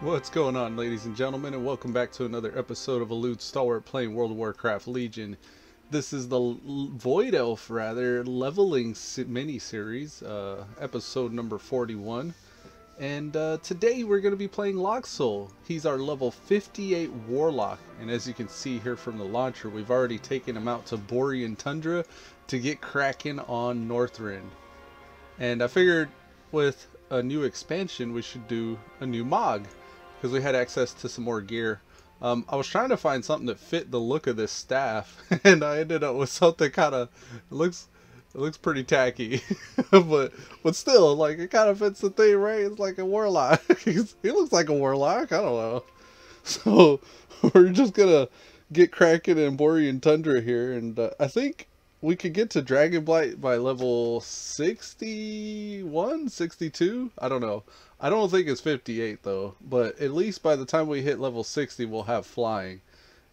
What's going on, ladies and gentlemen, and welcome back to another episode of Elude Stalwart playing World of Warcraft Legion. This is the Void Elf, leveling mini-series, episode number 41. And today we're going to be playing Locksoul. He's our level 58 Warlock, and as you can see here from the launcher, we've already taken him out to Borean Tundra to get cracking on Northrend. And I figured with a new expansion we should do a new MOG, because we had access to some more gear. I was trying to find something that fit the look of this staff, and I ended up with something kind of looks pretty tacky, but still, like, it kind of fits the theme, right? It's like a warlock. He looks like a warlock. I don't know. So we're just gonna get cracking in Borean Tundra here, and I think we could get to Dragonblight by level 61, 62. I don't know. I don't think it's 58 though, but at least by the time we hit level 60 we'll have flying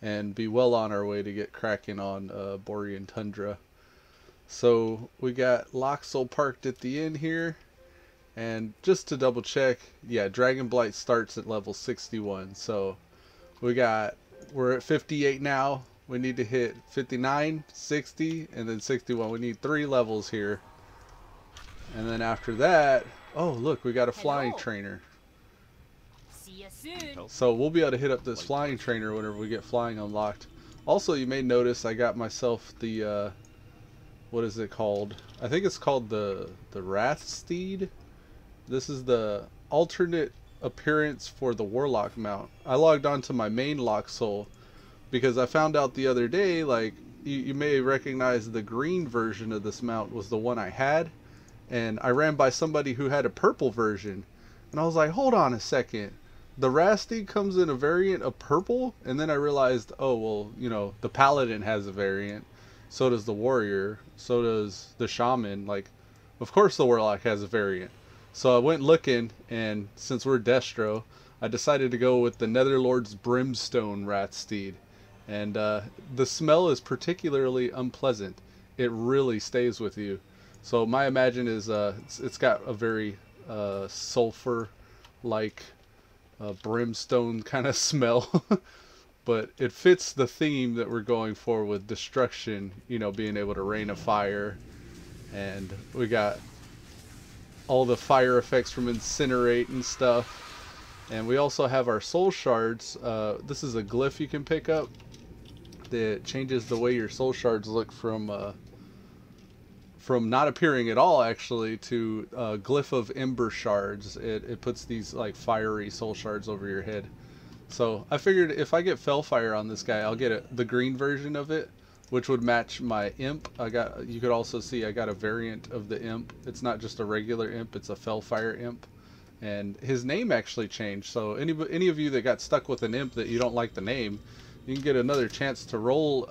and be well on our way to get cracking on Borean Tundra. So we got Locksoul parked at the inn here, and just to double check, yeah, Dragonblight starts at level 61. So we're at 58 now. We need to hit 59, 60, and then 61. We need 3 levels here. And then after that, oh look, we got a flying trainer. See you soon. So we'll be able to hit up this flying trainer whenever we get flying unlocked. Also, you may notice I got myself the, what is it called? I think it's called the Wrathgate. This is the alternate appearance for the Warlock mount. I logged on to my main Locksoul because I found out the other day, like, you may recognize the green version of this mount was the one I had, and I ran by somebody who had a purple version, and I was like, hold on a second, the Wrathgate comes in a variant of purple? And then I realized, oh well, you know, the Paladin has a variant, so does the Warrior, so does the Shaman, like, of course the Warlock has a variant. So I went looking, and since we're Destro, I decided to go with the Netherlord's Brimstone Wrathgate. And the smell is particularly unpleasant. It really stays with you. So my imagine is it's got a very sulfur-like brimstone kind of smell. But it fits the theme that we're going for with destruction, you know, being able to rain a fire. And we got all the fire effects from Incinerate and stuff. And we also have our soul shards. This is a glyph you can pick up that changes the way your soul shards look from not appearing at all, actually, to glyph of ember shards. It puts these like fiery soul shards over your head. So I figured if I get Fellfire on this guy, I'll get the green version of it, which would match my imp. You could also see I got a variant of the imp. It's not just a regular imp, it's a Fellfire imp. And his name actually changed. So any of you that got stuck with an imp that you don't like the name, you can get another chance to roll.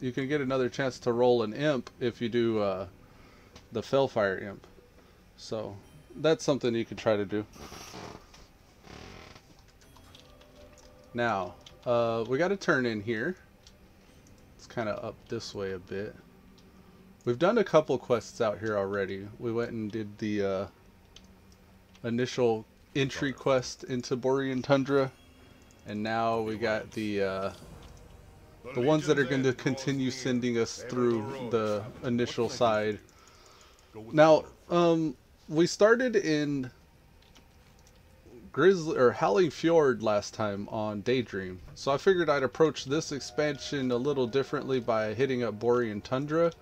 You can get another chance to roll an imp if you do the Fellfire imp. So that's something you could try to do. Now we got to turn in here. It's kind of up this way a bit. We've done a couple quests out here already. We went and did the initial entry quest into Borean Tundra. And now we got the ones that are going to continue sending us through the initial side. Now, we started in Howling Fjord last time on Daydream. So I figured I'd approach this expansion a little differently by hitting up Borean Tundra.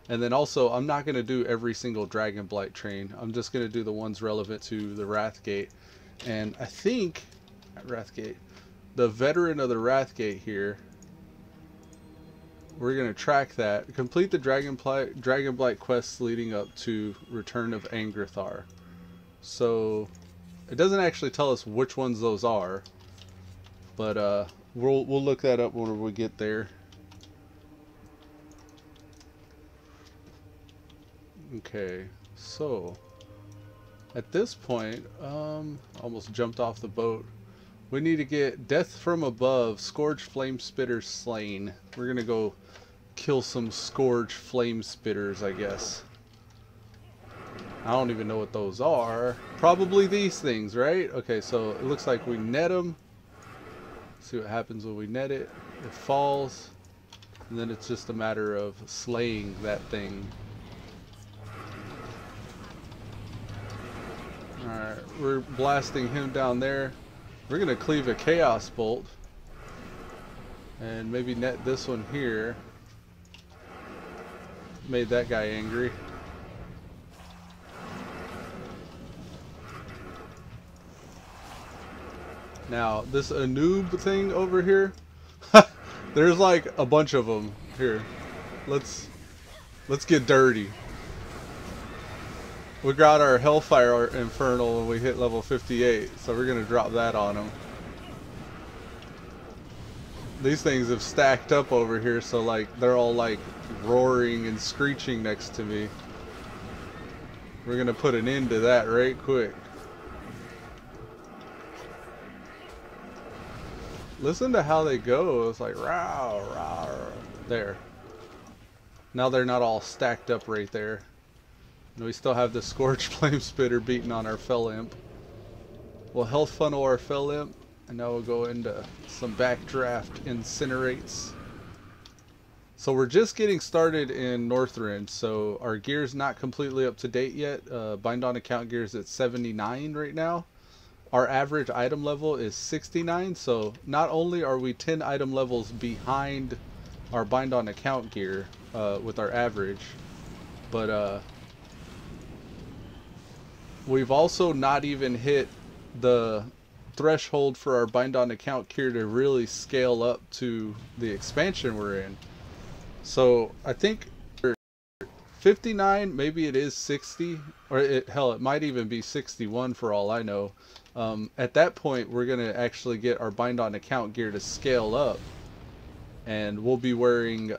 And then also, I'm not going to do every single Dragonblight train. I'm just going to do the ones relevant to the Wrathgate. And I think Wrathgate, the veteran of the Wrathgate here, we're going to track that, complete the Dragonblight quests leading up to Return of Angrathar. So it doesn't actually tell us which ones those are, but we'll look that up when we get there. Okay, so at this point, almost jumped off the boat. We need to get Death from Above, Scourge Flame Spitters slain. We're gonna go kill some Scourge Flame Spitters, I guess. I don't even know what those are. Probably these things, right? Okay, so it looks like we net them. See what happens when we net it. It falls. And then it's just a matter of slaying that thing. Alright, we're blasting him down there. We're going to cleave a Chaos Bolt. And maybe net this one here. Made that guy angry. Now, this Elude thing over here, there's like a bunch of them here. Let's get dirty. We got our Hellfire Infernal when we hit level 58, so we're gonna drop that on them. These things have stacked up over here, so like they're all like roaring and screeching next to me. We're gonna put an end to that right quick. Listen to how they go. It's like row, row. There. Now they're not all stacked up right there. And we still have the Scorch Flame Spitter beating on our Fell Imp. We'll health funnel our Fell Imp, and now we'll go into some backdraft Incinerates. So we're just getting started in Northrend, so our gear's not completely up to date yet. Bind on account gear's at 79 right now. Our average item level is 69, so not only are we 10 item levels behind our bind on account gear with our average, but we've also not even hit the threshold for our bind on account gear to really scale up to the expansion we're in. So I think 59, maybe it is 60, or hell, it might even be 61 for all I know. At that point, we're going to actually get our bind on account gear to scale up, and we'll be wearing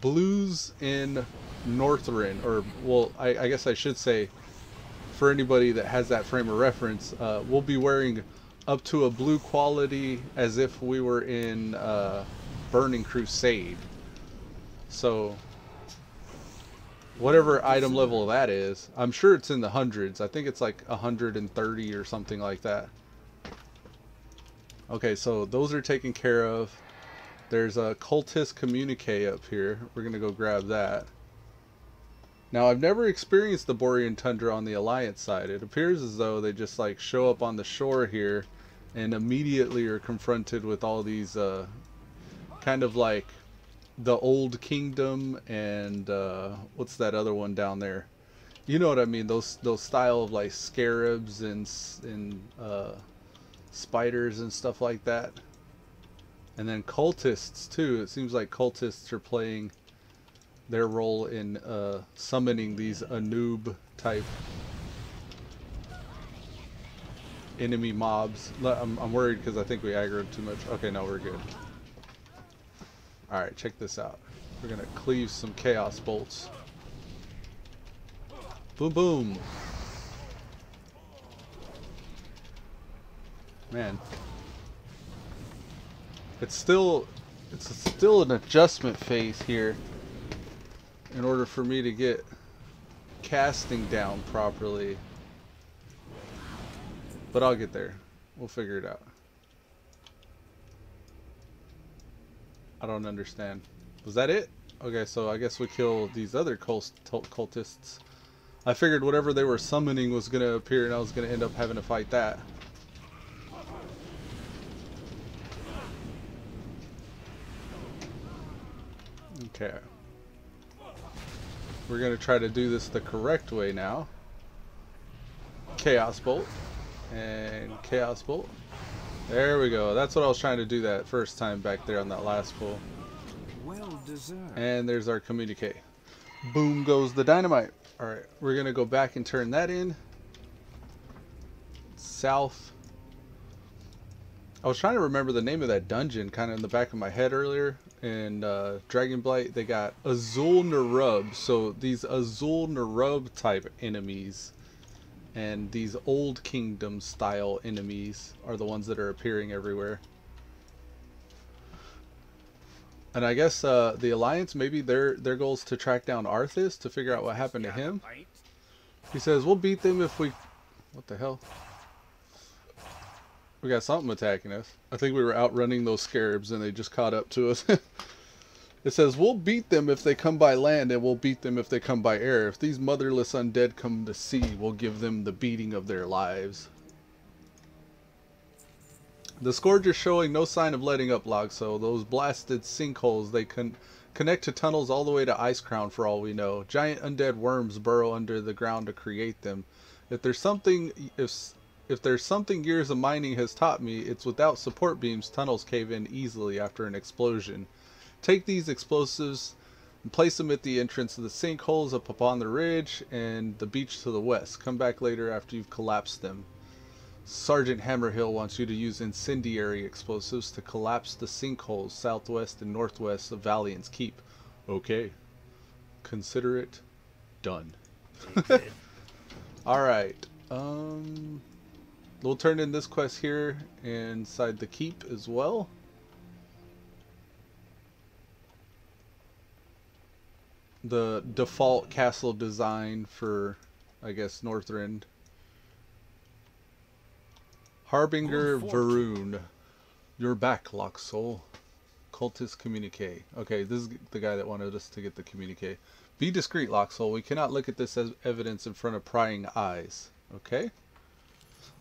blues in Northrend, or well, I guess I should say, for anybody that has that frame of reference, we'll be wearing up to a blue quality as if we were in Burning Crusade. So whatever item level that is, I'm sure it's in the hundreds. I think it's like 130 or something like that. Okay, so those are taken care of. There's a cultist communique up here. We're gonna go grab that. Now, I've never experienced the Borean Tundra on the Alliance side. It appears as though they just like show up on the shore here and immediately are confronted with all these kind of like the Old Kingdom and what's that other one down there? You know what I mean? Those style of like scarabs and spiders and stuff like that. And then cultists too. It seems like cultists are playing their role in summoning these Anub type enemy mobs. I'm worried because I think we aggroed too much. Okay, no, we're good. Alright, check this out. We're gonna cleave some Chaos Bolts. Boom boom. Man. It's still an adjustment phase here in order for me to get casting down properly. But I'll get there. We'll figure it out. I don't understand. Was that it? Okay, so I guess we kill these other cultists. I figured whatever they were summoning was going to appear and I was going to end up having to fight that. Okay. We're going to try to do this the correct way now. Chaos Bolt. And Chaos Bolt. There we go. That's what I was trying to do that first time back there on that last pull. Well deserved. And there's our communique. Boom goes the dynamite. Alright, we're going to go back and turn that in. South. I was trying to remember the name of that dungeon kind of in the back of my head earlier. In Dragonblight, they got Azul Nerub. So these Azul Nerub type enemies and these Old Kingdom style enemies are the ones that are appearing everywhere. And I guess the Alliance, maybe their goal is to track down Arthas to figure out what happened to him. He says, we'll beat them if we... What the hell? We got something attacking us. I think we were outrunning those scarabs and they just caught up to us. It says, we'll beat them if they come by land, and we'll beat them if they come by air. If these motherless undead come to sea, we'll give them the beating of their lives. The Scourge is showing no sign of letting up, Locksoul. Those blasted sinkholes, they connect to tunnels all the way to Icecrown for all we know. Giant undead worms burrow under the ground to create them. If there's something years of mining has taught me, it's without support beams, tunnels cave in easily after an explosion. Take these explosives and place them at the entrance of the sinkholes up upon the ridge and the beach to the west. Come back later after you've collapsed them. Sergeant Hammerhill wants you to use incendiary explosives to collapse the sinkholes southwest and northwest of Valiant's Keep. Okay. Consider it done. Alright. We'll turn in this quest here inside the keep as well. The default castle design for, I guess, Northrend. Harbinger Varun. You're back, Locksoul. Cultist communique. Okay, this is the guy that wanted us to get the communique. Be discreet, Locksoul. We cannot look at this as evidence in front of prying eyes. Okay?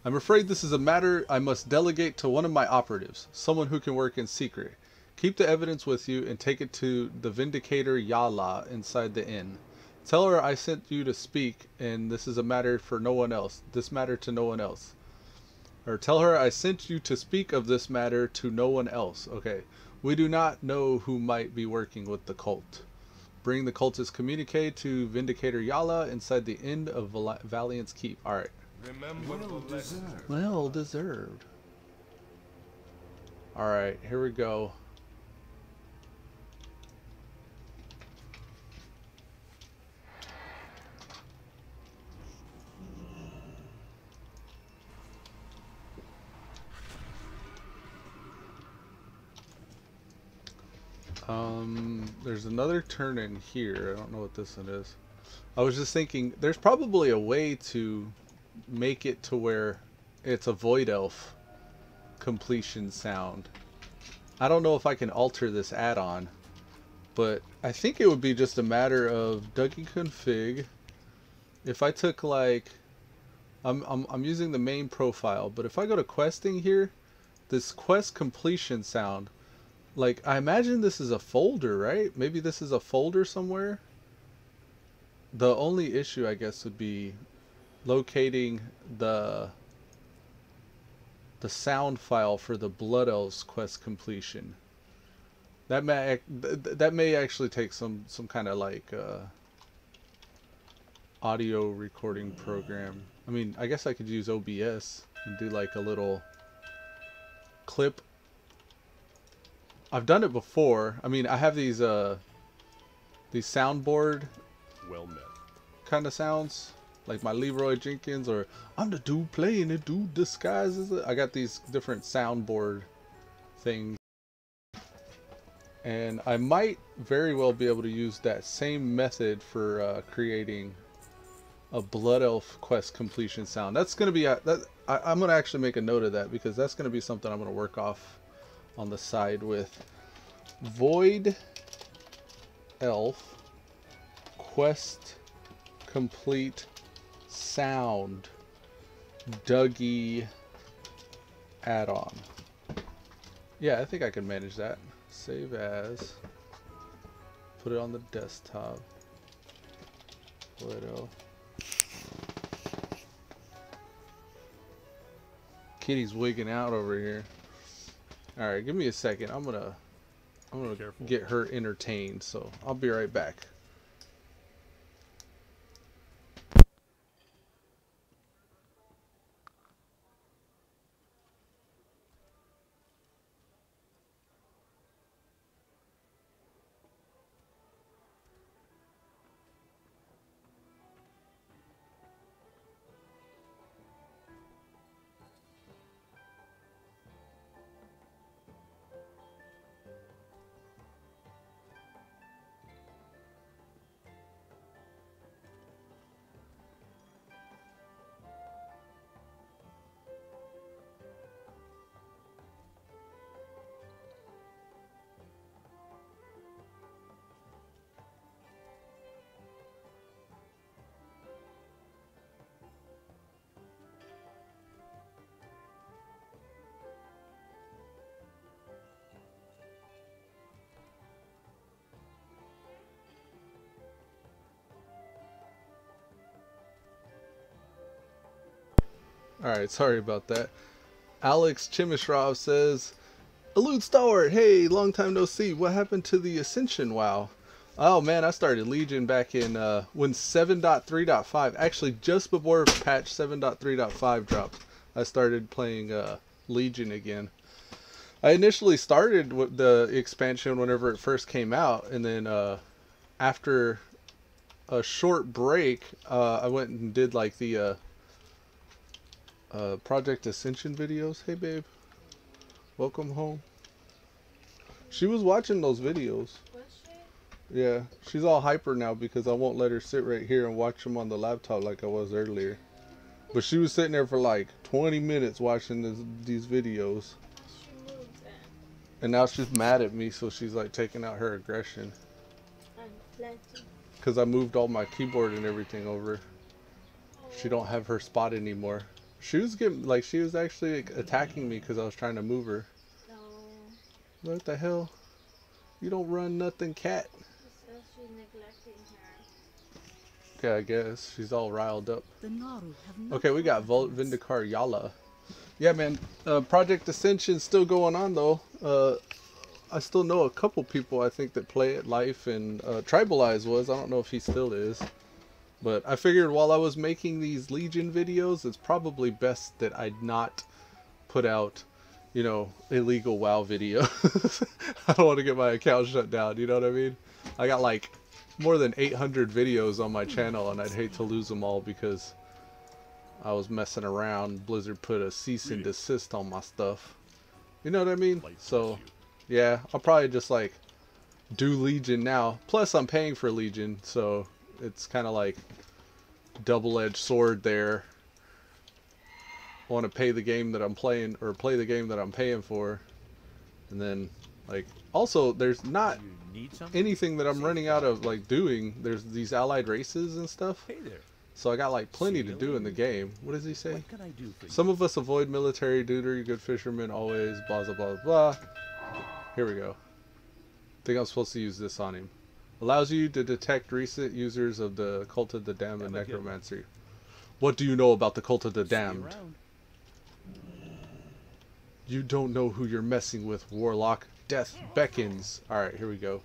I'm afraid this is a matter I must delegate to one of my operatives. Someone who can work in secret. Keep the evidence with you and take it to the Vindicator Yala inside the inn. Tell her I sent you to speak and this is a matter for no one else. This matter to no one else. Or tell her I sent you to speak of this matter to no one else. Okay. We do not know who might be working with the cult. Bring the cultist communique to Vindicator Yala inside the inn of Valiant's Keep. Alright. Well deserved. Well deserved. Alright, here we go. There's another turn in here. I don't know what this one is. I was just thinking, there's probably a way to make it to where it's a Void Elf completion sound. I don't know if I can alter this add-on, but I think it would be just a matter of Dougie config. If I took like, I'm using the main profile, but if I go to questing here, this quest completion sound, like, I imagine this is a folder, right? Maybe this is a folder somewhere. The only issue, I guess, would be locating the sound file for the Blood Elves quest completion. That may actually take some kind of like audio recording program. I mean, I guess I could use OBS and do like a little clip. I've done it before. I mean, I have these soundboard kind of sounds, like my Leroy Jenkins, or I'm the dude playing it, dude disguises it. I got these different soundboard things, and I might very well be able to use that same method for creating a Blood Elf quest completion sound. That's gonna be I'm gonna actually make a note of that, because that's gonna be something I'm gonna work off on the side with. Void Elf quest complete sound Dougie add-on. Yeah, I think I can manage that. Save as, put it on the desktop. Void Elf. Kitty's wigging out over here. Alright, give me a second. I'm gonna get her entertained, so I'll be right back. Alright, sorry about that. Alex Chimishrov says, Elude Stalwart, hey, long time no see. What happened to the Ascension WoW? Oh man, I started Legion back in when 7.3.5, actually just before patch 7.3.5 dropped, I started playing Legion again. I initially started with the expansion whenever it first came out, and then after a short break, I went and did like the Project Ascension videos. Hey babe, welcome home. She was watching those videos. Was she? Yeah, she's all hyper now because I won't let her sit right here and watch them on the laptop like I was earlier. But she was sitting there for like 20 minutes watching these videos. She moved then. And now she's mad at me, so she's like taking out her aggression. I'm plenty. Because I moved all my keyboard and everything over. She don't have her spot anymore. She was getting, like, she was actually attacking me because I was trying to move her. No. What the hell? You don't run nothing, cat. So she's neglecting her. Okay, I guess. She's all riled up. The Naru have not Okay, we got Vindikar Yala. Yeah, man. Project Ascension's still going on, though. I still know a couple people, I think, that play it live, and Tribalize was. I don't know if he still is. But I figured while I was making these Legion videos, it's probably best that I not put out, you know, illegal WoW videos. I don't want to get my account shut down, you know what I mean? I got like more than 800 videos on my channel, and I'd hate to lose them all because I was messing around. Blizzard put a cease and desist on my stuff. You know what I mean? So, yeah, I'll probably just like do Legion now. Plus, I'm paying for Legion, so it's kind of like double-edged sword there. I want to pay the game that I'm playing, or play the game that I'm paying for, and then like also there's not anything that I'm running out of like doing. There's these allied races and stuff. Hey there. So I got like plenty to do in the game. What does he say? What can I do for you? Some of us avoid military duty, good fishermen always, blah blah blah blah. Here we go. I think I'm supposed to use this on him. Allows you to detect recent users of the Cult of the Damned and Necromancy. What do you know about the Cult of the Damned? You don't know who you're messing with, Warlock. Death beckons. Alright, here we go.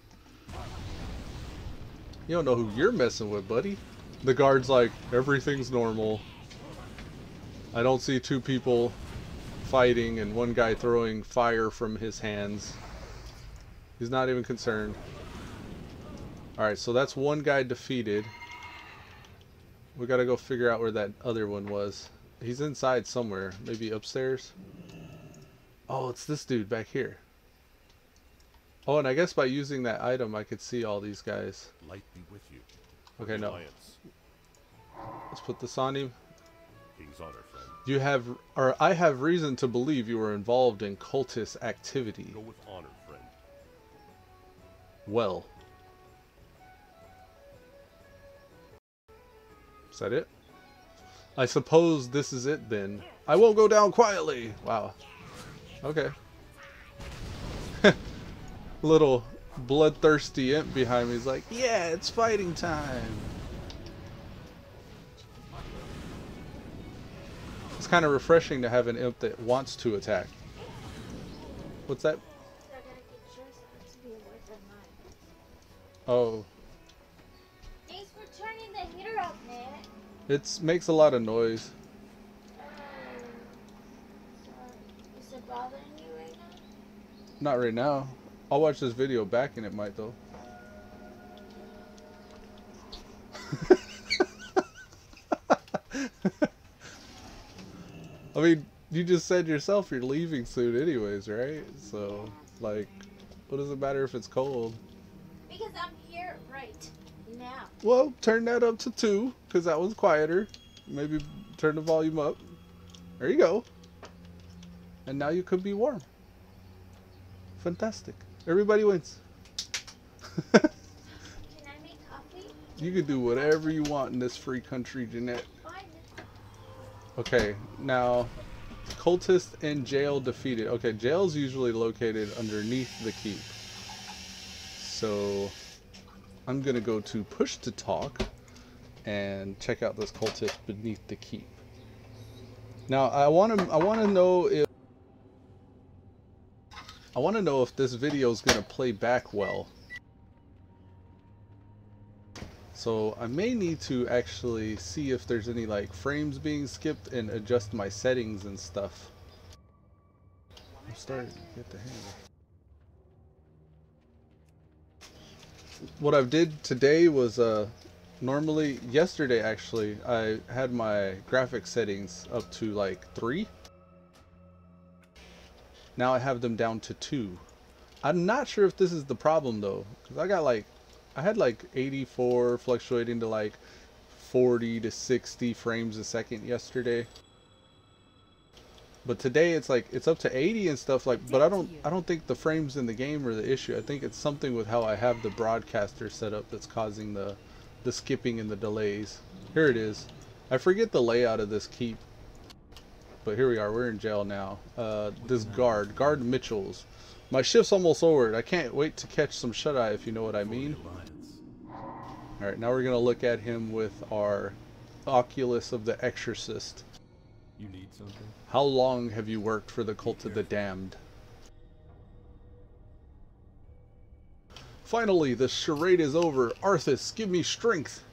You don't know who you're messing with, buddy. The guard's like, everything's normal. I don't see two people fighting and one guy throwing fire from his hands. He's not even concerned. Alright, so that's one guy defeated. We gotta go figure out where that other one was. He's inside somewhere. Maybe upstairs? Oh, it's this dude back here. Oh, and I guess by using that item I could see all these guys. Light be with you. Okay, no. Alliance. Let's put this on him. King's honor, friend. You have, or I have reason to believe you were involved in cultist activity. Go with honor, friend. Well. Is that it? I suppose this is it then. I won't go down quietly. Wow. Okay. Little bloodthirsty imp behind me is like, yeah, it's fighting time. It's kind of refreshing to have an imp that wants to attack. What's that? They're gonna get yours out to be worse than mine. Oh. Thanks for turning the heater up, man. It makes a lot of noise. Is it bothering you right now? Not right now. I'll watch this video back and it might though. I mean, you just said yourself you're leaving soon anyways, right? So, like, what does it matter if it's cold? Because I'm here right now. Well, turn that up to 2, because that was quieter. Maybe turn the volume up. There you go. And now you could be warm. Fantastic. Everybody wins. Can I make coffee? You can do whatever you want in this free country, Jeanette. Fine. Okay, now, cultist in jail defeated. Okay, jail's usually located underneath the keep. So, I'm gonna go to push to talk and check out this cultist beneath the keep. Now I want to know if this video is going to play back well. So I may need to actually see if there's any like frames being skipped and adjust my settings and stuff. I'm starting to get the hang of it. What I did today was normally yesterday actually I had my graphic settings up to like 3. Now I have them down to 2. I'm not sure if this is the problem though, because I had like 84 fluctuating to like 40 to 60 frames a second yesterday. But today it's like it's up to 80 and stuff like, but I don't think the frames in the game are the issue. I think it's something with how I have the broadcaster set up that's causing the skipping and the delays. Here it is. I forget the layout of this keep. But here we are, we're in jail now. This guard Mitchell's. My shift's almost over. I can't wait to catch some shut-eye, if you know what I mean. Alright, now we're gonna look at him with our Oculus of the Exorcist. You need something? How long have you worked for the Cult of the Damned? Finally, the charade is over. Arthas, give me strength.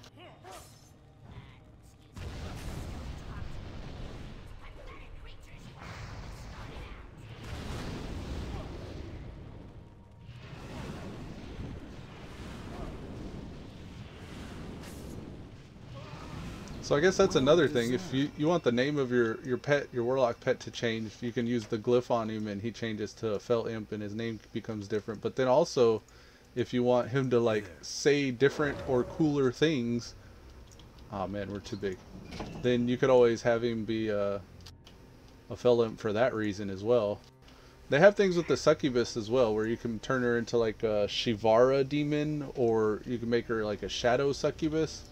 So I guess that's another thing. If you want the name of your pet, your warlock pet to change, you can use the glyph on him and he changes to a fell imp and his name becomes different. But then also, if you want him to like say different or cooler things, oh man, we're too big. Then you could always have him be a fell imp for that reason as well. They have things with the succubus as well, where you can turn her into like a Shivara demon, or you can make her like a shadow succubus.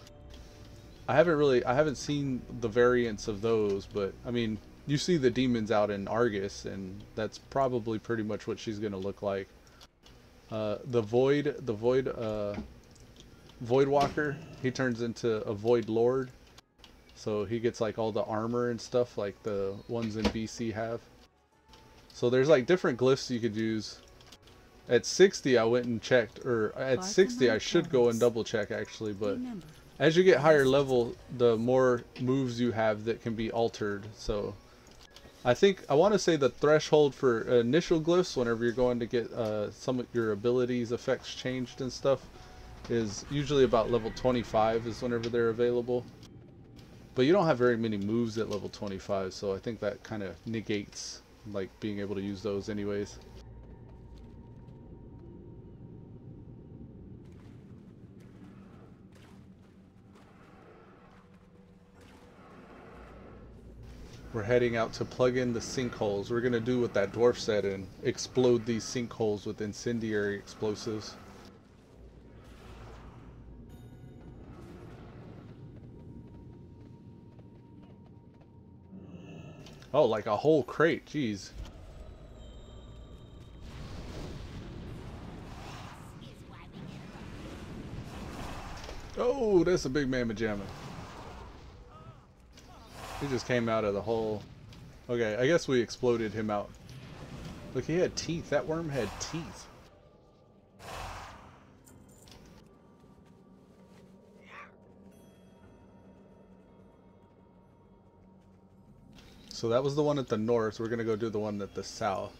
I haven't seen the variants of those, but I mean, you see the demons out in Argus, and that's probably pretty much what she's gonna look like. The Void Walker, he turns into a Void Lord, so he gets like all the armor and stuff like the ones in BC have. So there's like different glyphs you could use. At 60 I went and checked, or at 60 I should go and double check actually, but as you get higher level, the more moves you have that can be altered. So I want to say the threshold for initial glyphs, whenever you're going to get some of your abilities effects changed and stuff, is usually about level 25 is whenever they're available. But you don't have very many moves at level 25, so I think that kind of negates like being able to use those anyways. We're heading out to plug in the sinkholes. We're going to do what that dwarf said and explode these sinkholes with incendiary explosives. Oh, like a whole crate, jeez. Oh, that's a big mamma jamma. He just came out of the hole. Okay, I guess we exploded him out. Look, he had teeth. That worm had teeth. So that was the one at the north. We're gonna go do the one at the south.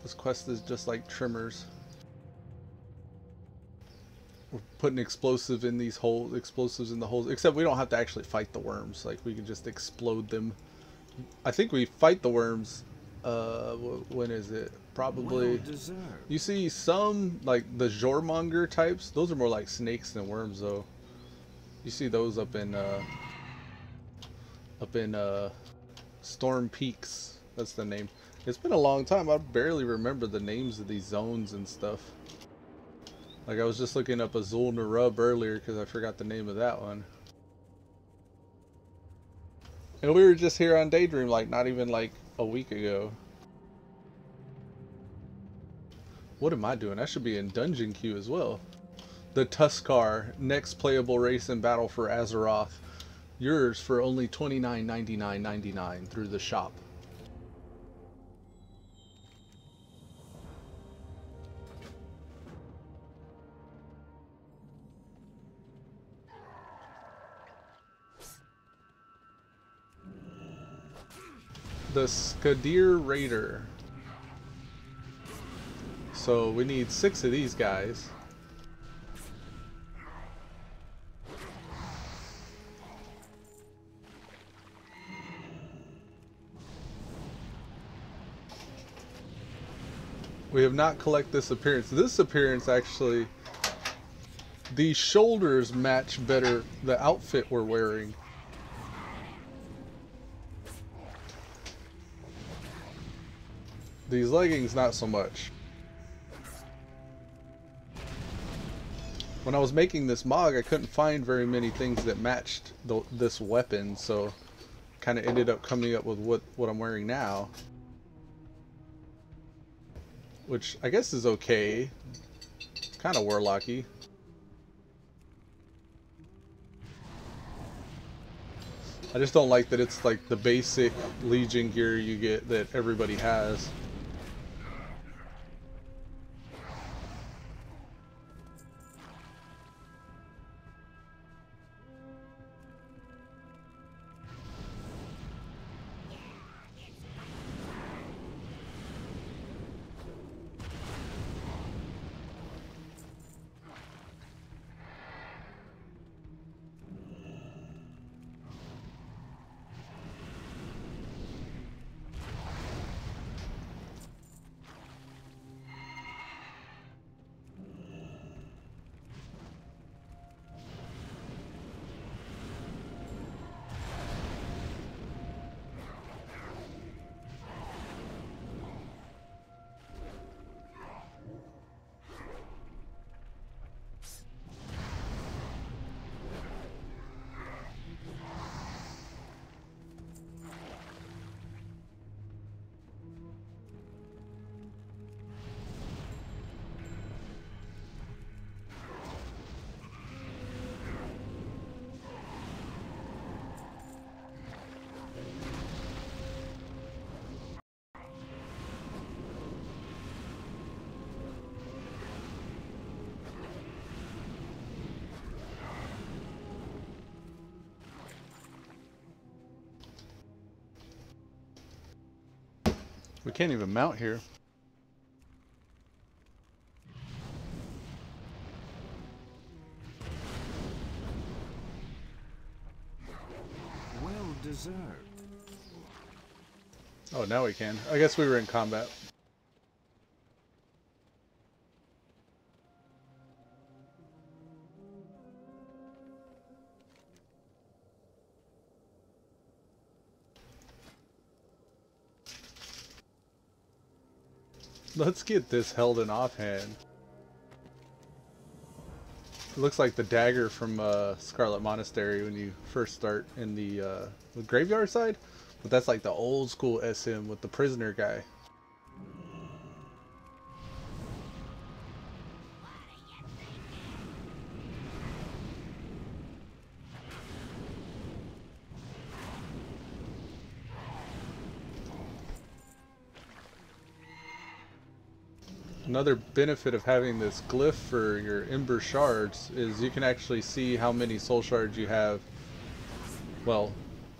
This quest is just like trimmers. We're putting explosives in these holes, explosives in the holes, except we don't have to actually fight the worms. Like, we can just explode them. I think we fight the worms, when is it? Probably, well, you see some, like the Jormonger types, those are more like snakes than worms though. You see those up in Storm Peaks, that's the name. It's been a long time, I barely remember the names of these zones and stuff. Like, I was just looking up Azul Narub earlier because I forgot the name of that one. And we were just here on Daydream like not even like a week ago. What am I doing? I should be in Dungeon Queue as well. The Tuskar, next playable race in battle for Azeroth. Yours for only $29.99.99 through the shop. The Skadir Raider. So we need 6 of these guys. We have not collected this appearance. This appearance actually, the shoulders match better the outfit we're wearing. These leggings, not so much. When I was making this MOG, I couldn't find very many things that matched this weapon, so kind of ended up coming up with what I'm wearing now. Which I guess is okay. Kind of warlocky. I just don't like that it's like the basic Legion gear you get that everybody has. We can't even mount here. Well deserved. Oh, now we can. I guess we were in combat. Let's get this held in offhand. It looks like the dagger from Scarlet Monastery when you first start in the graveyard side, but that's like the old school SM with the prisoner guy. Another benefit of having this glyph for your Ember shards is you can actually see how many soul shards you have. Well,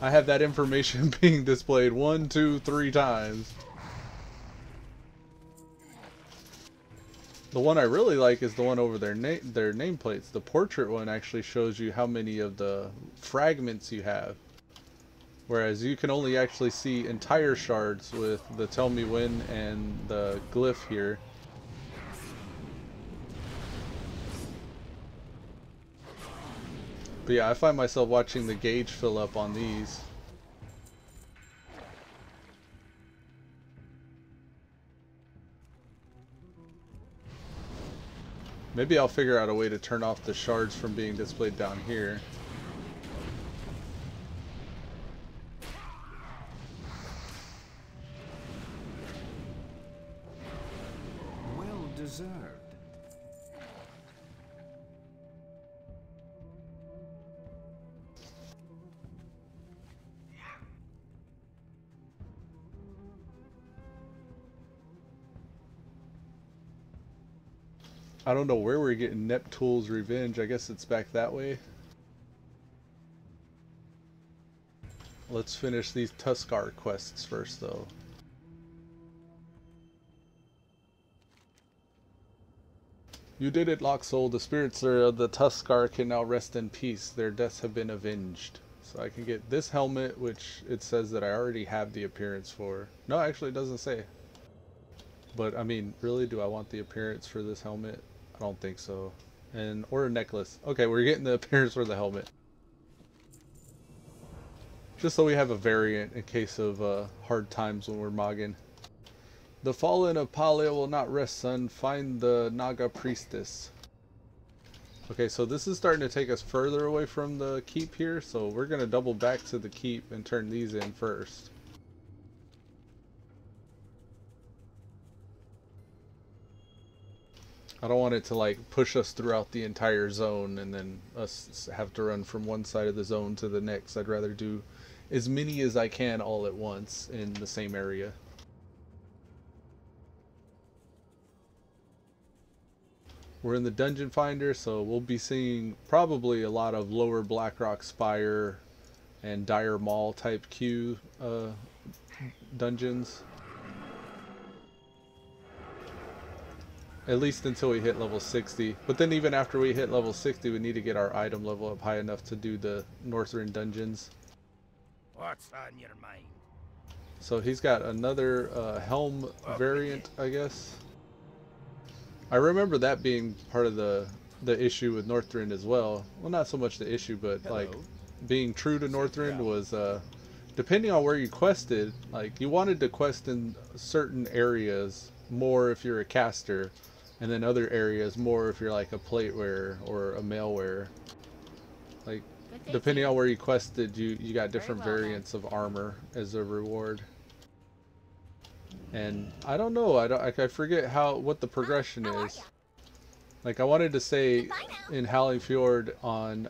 I have that information being displayed 1, 2, 3 times. The one I really like is the one over their nameplates. The portrait one actually shows you how many of the fragments you have. Whereas you can only actually see entire shards with the Tell Me When and the glyph here. But yeah, I find myself watching the gauge fill up on these. Maybe I'll figure out a way to turn off the shards from being displayed down here. deserved. I don't know where we're getting Neptune's revenge. I guess it's back that way. Let's finish these Tuskar quests first, though. You did it, Locksoul. The spirits of the Tuskar can now rest in peace. Their deaths have been avenged. So I can get this helmet, which it says that I already have the appearance for. No, actually it doesn't say. But, I mean, really, do I want the appearance for this helmet? I don't think so. Or a necklace. Okay, we're getting the appearance for the helmet. Just so we have a variant in case of hard times when we're mogging. The fallen of Palia will not rest, son. Find the Naga priestess. Okay, so this is starting to take us further away from the keep here, so we're going to double back to the keep and turn these in first. I don't want it to like push us throughout the entire zone and then us have to run from one side of the zone to the next. I'd rather do as many as I can all at once in the same area. We're in the Dungeon Finder, so we'll be seeing probably a lot of lower Blackrock Spire and Dire Maul type queue dungeons. At least until we hit level 60. But then even after we hit level 60, we need to get our item level up high enough to do the Northrend dungeons. What's on your mind? So he's got another helm variant, I guess. I remember that being part of the issue with Northrend as well. Well, not so much the issue, but like being true to Northrend was depending on where you quested, like you wanted to quest in certain areas more if you're a caster, and then other areas more if you're like a plate wearer or a mail wearer. Like depending on where you quested, you got different variants of armor as a reward. And I don't know, I forget what the progression is. Like I wanted to say in Howling Fjord on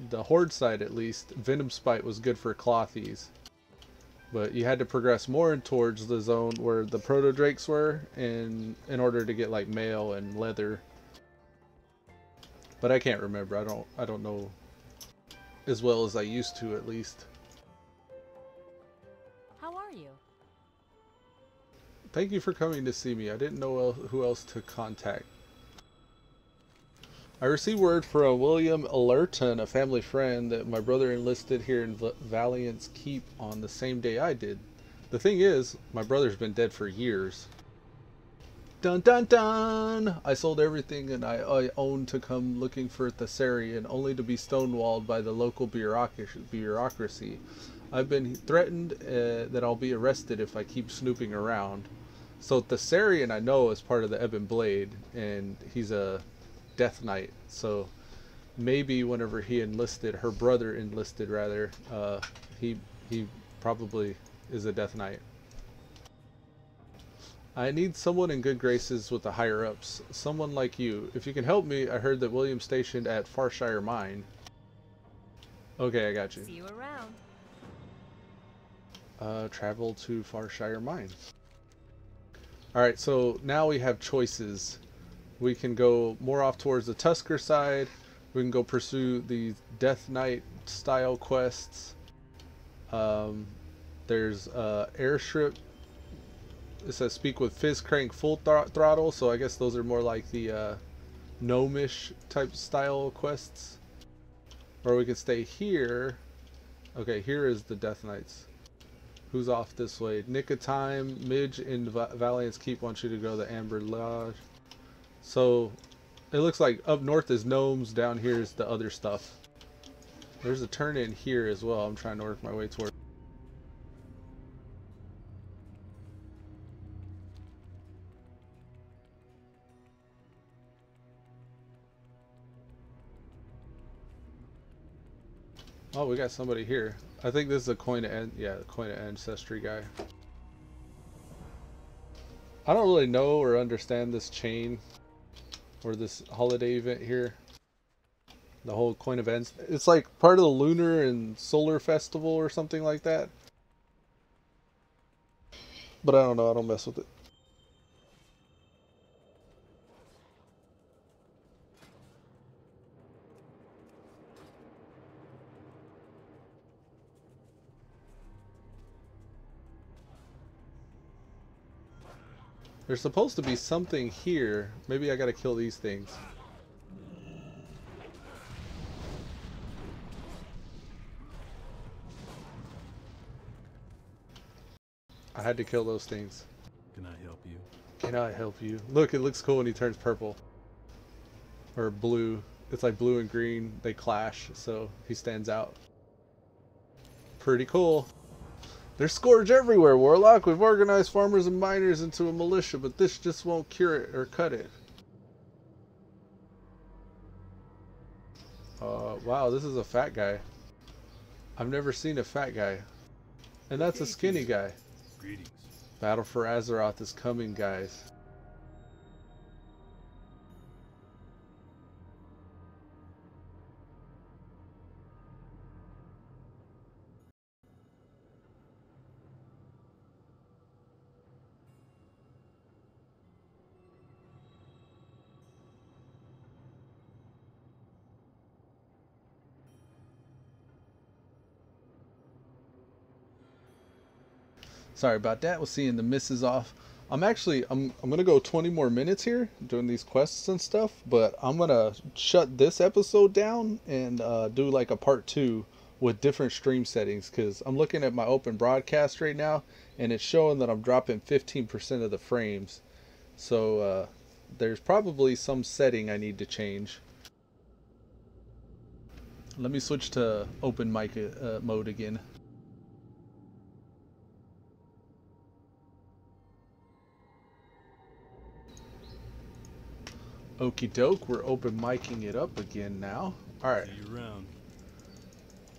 the Horde side at least, Venom Spite was good for Clothies. But you had to progress more towards the zone where the Proto Drakes were in order to get like mail and leather. But I can't remember. I don't know as well as I used to, at least. How are you? Thank you for coming to see me. I didn't know who else to contact. I received word from William Alerton, a family friend, that my brother enlisted here in Valiant's Keep on the same day I did. The thing is, my brother's been dead for years. Dun dun dun! I sold everything and I owned to come looking for Thessarian, only to be stonewalled by the local bureaucracy. I've been threatened that I'll be arrested if I keep snooping around. So Thessarian I know is part of the Ebon Blade, and he's a Death Knight, so maybe whenever he enlisted, her brother enlisted rather, he probably is a Death Knight. I need someone in good graces with the higher ups, someone like you. If you can help me, I heard that William's stationed at Farshire Mine. Okay, I got you. See you around. Travel to Farshire Mine. Alright, so now we have choices. We can go more off towards the Tusker side. We can go pursue these Death Knight style quests. There's airstrip. It says speak with Fizz Crank full throttle, so I guess those are more like the gnomish type style quests. Or we could stay here. Okay, here is the Death Knights. Who's off this way? Nick of Time, Midge in Valiant's Keep wants you to go to the Amber Lodge. So it looks like up north is gnomes, down here is the other stuff. There's a turn in here as well. I'm trying to work my way toward. Oh, we got somebody here. I think this is a coin of coin of ancestry guy. I don't really know or understand this chain or this holiday event here. The whole coin events. It's like part of the lunar and solar festival or something like that. But I don't know. I don't mess with it. There's supposed to be something here. Maybe I gotta kill these things. I had to kill those things. Can I help you? Can I help you? Look, it looks cool when he turns purple. Or blue. It's like blue and green. They clash, so he stands out. Pretty cool. There's scourge everywhere, Warlock. We've organized farmers and miners into a militia, but this just won't cure it or cut it. Wow, this is a fat guy. I've never seen a fat guy. And that's a skinny guy. Greetings. Battle for Azeroth is coming, guys. Sorry about that. We'll see the misses off. I'm gonna go 20 more minutes here doing these quests and stuff, but I'm gonna shut this episode down and do like a part 2 with different stream settings, because I'm looking at my open broadcast right now and it's showing that I'm dropping 15% of the frames. So there's probably some setting I need to change. Let me switch to open mic mode again. Okie doke, we're open micing it up again now. Alright. See you around.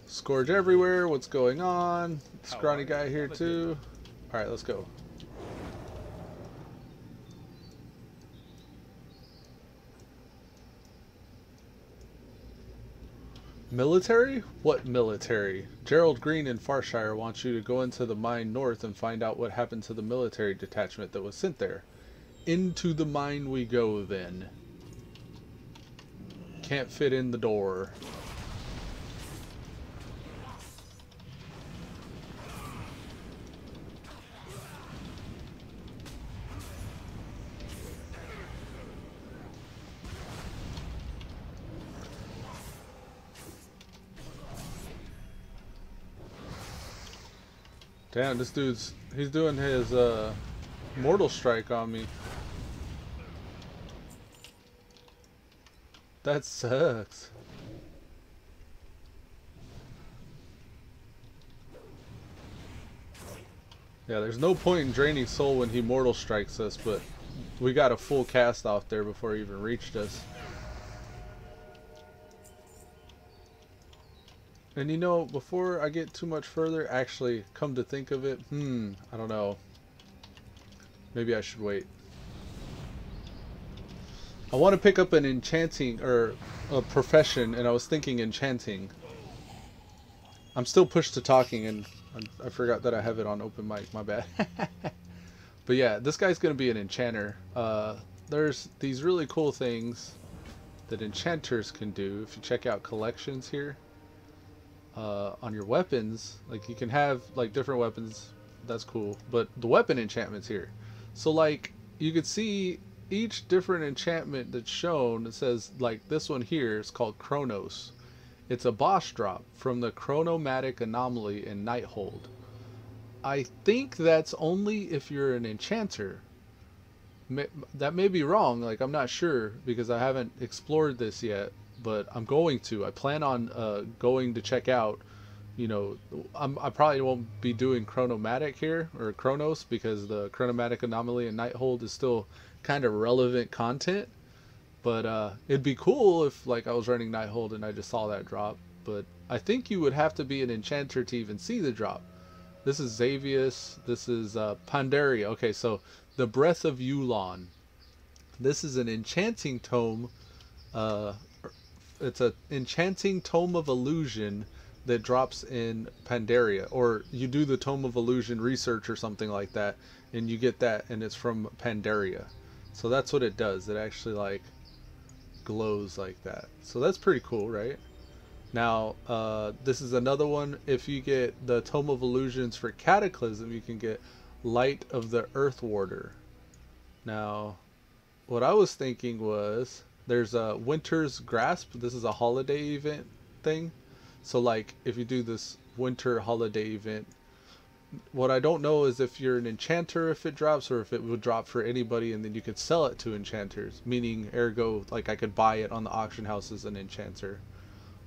Scourge everywhere, what's going on? Scrawny guy here too. Alright, let's go. Military? What military? Gerald Green in Farshire wants you to go into the mine north and find out what happened to the military detachment that was sent there. Into the mine we go then. Can't fit in the door. Damn, this dude's, he's doing his mortal strike on me. That sucks. Yeah, there's no point in draining soul when he mortal strikes us, but we got a full cast off there before he even reached us. And you know, before I get too much further, actually, come to think of it, I don't know. Maybe I should wait. I want to pick up an enchanting, or a profession, and I was thinking enchanting. I'm still pushed to talking, and I forgot that I have it on open mic, my bad. But yeah, this guy's going to be an enchanter. There's these really cool things that enchanters can do. If you check out collections here, on your weapons, like you can have like different weapons, that's cool, but the weapon enchantments here. So like you could see each different enchantment that's shown. It says like this one here is called Chronos. It's a boss drop from the Chronomatic Anomaly in Nighthold. I think that's only if you're an enchanter. That may be wrong, like I'm not sure because I haven't explored this yet, but I'm going to. I plan on going to check out, you know, I probably won't be doing Chronomatic here, or Chronos, because the Chronomatic Anomaly in Nighthold is still kind of relevant content. But it'd be cool if like I was running Nighthold and I just saw that drop. But I think you would have to be an enchanter to even see the drop. This is Xavius. This is Pandaria. Okay, so the Breath of Yulon. This is an enchanting tome. It's an enchanting tome of illusion that drops in Pandaria, or you do the tome of illusion research or something like that, and you get that, and it's from Pandaria. So that's what it does. It actually like glows like that. So that's pretty cool, right? Now, this is another one. If you get the Tome of Illusions for Cataclysm, you can get Light of the Earth Warder. Now, what I was thinking was, there's a Winter's Grasp. This is a holiday event thing. So, like, if you do this winter holiday event, what I don't know is if you're an enchanter, if it drops, or if it would drop for anybody, and then you could sell it to enchanters. Meaning, ergo, like I could buy it on the auction house as an enchanter.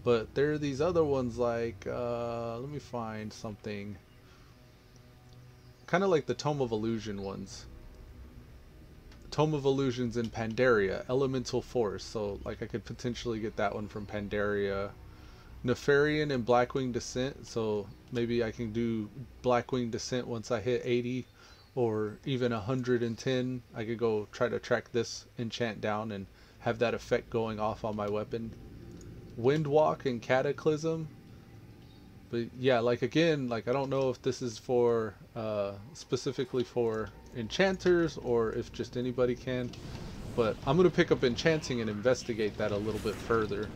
But there are these other ones like, let me find something. Kind of like the Tome of Illusion ones. Tome of Illusions in Pandaria, Elemental Force. So, like, I could potentially get that one from Pandaria. Nefarian and Blackwing Descent. So, maybe I can do Blackwing Descent once I hit 80. Or even 110. I could go try to track this enchant down and have that effect going off on my weapon. Windwalk and Cataclysm. But yeah, like again, like I don't know if this is for specifically for enchanters or if just anybody can, but I'm gonna pick up enchanting and investigate that a little bit further.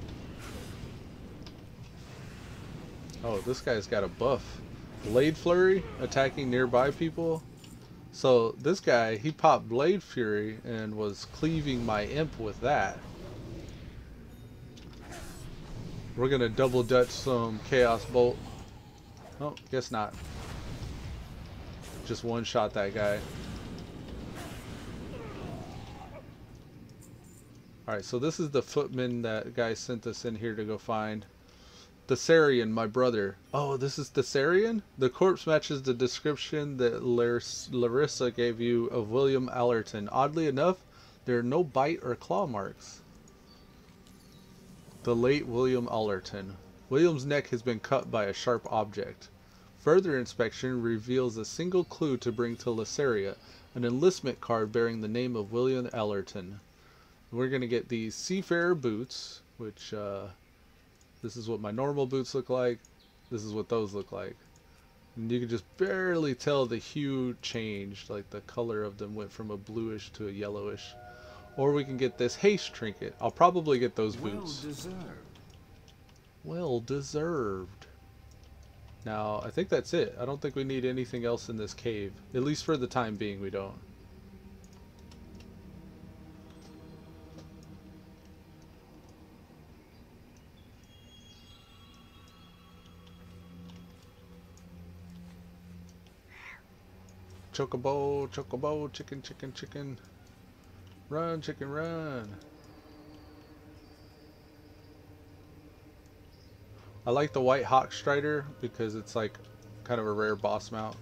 Oh, this guy's got a buff. Blade Flurry, attacking nearby people. So this guy, he popped Blade Fury and was cleaving my imp with that. We're gonna double dutch some Chaos Bolt. Oh, guess not. Just one shot that guy. Alright, so this is the footman that guy sent us in here to go find. Thessarian, my brother. Oh, this is Thessarian? The corpse matches the description that Larissa gave you of William Allerton. Oddly enough, there are no bite or claw marks. The late William Allerton. William's neck has been cut by a sharp object. Further inspection reveals a single clue to bring to Lasseria, an enlistment card bearing the name of William Allerton. We're going to get these Seafarer boots, which this is what my normal boots look like. This is what those look like. And you can just barely tell the hue changed, like the color of them went from a bluish to a yellowish. Or we can get this haste trinket. I'll probably get those boots. Well deserved. Well deserved. Now, I think that's it. I don't think we need anything else in this cave. At least for the time being, we don't. Chocobo, chocobo, chicken, chicken, chicken. Run, chicken, run. I like the white Hawk Strider because it's like kind of a rare boss mount.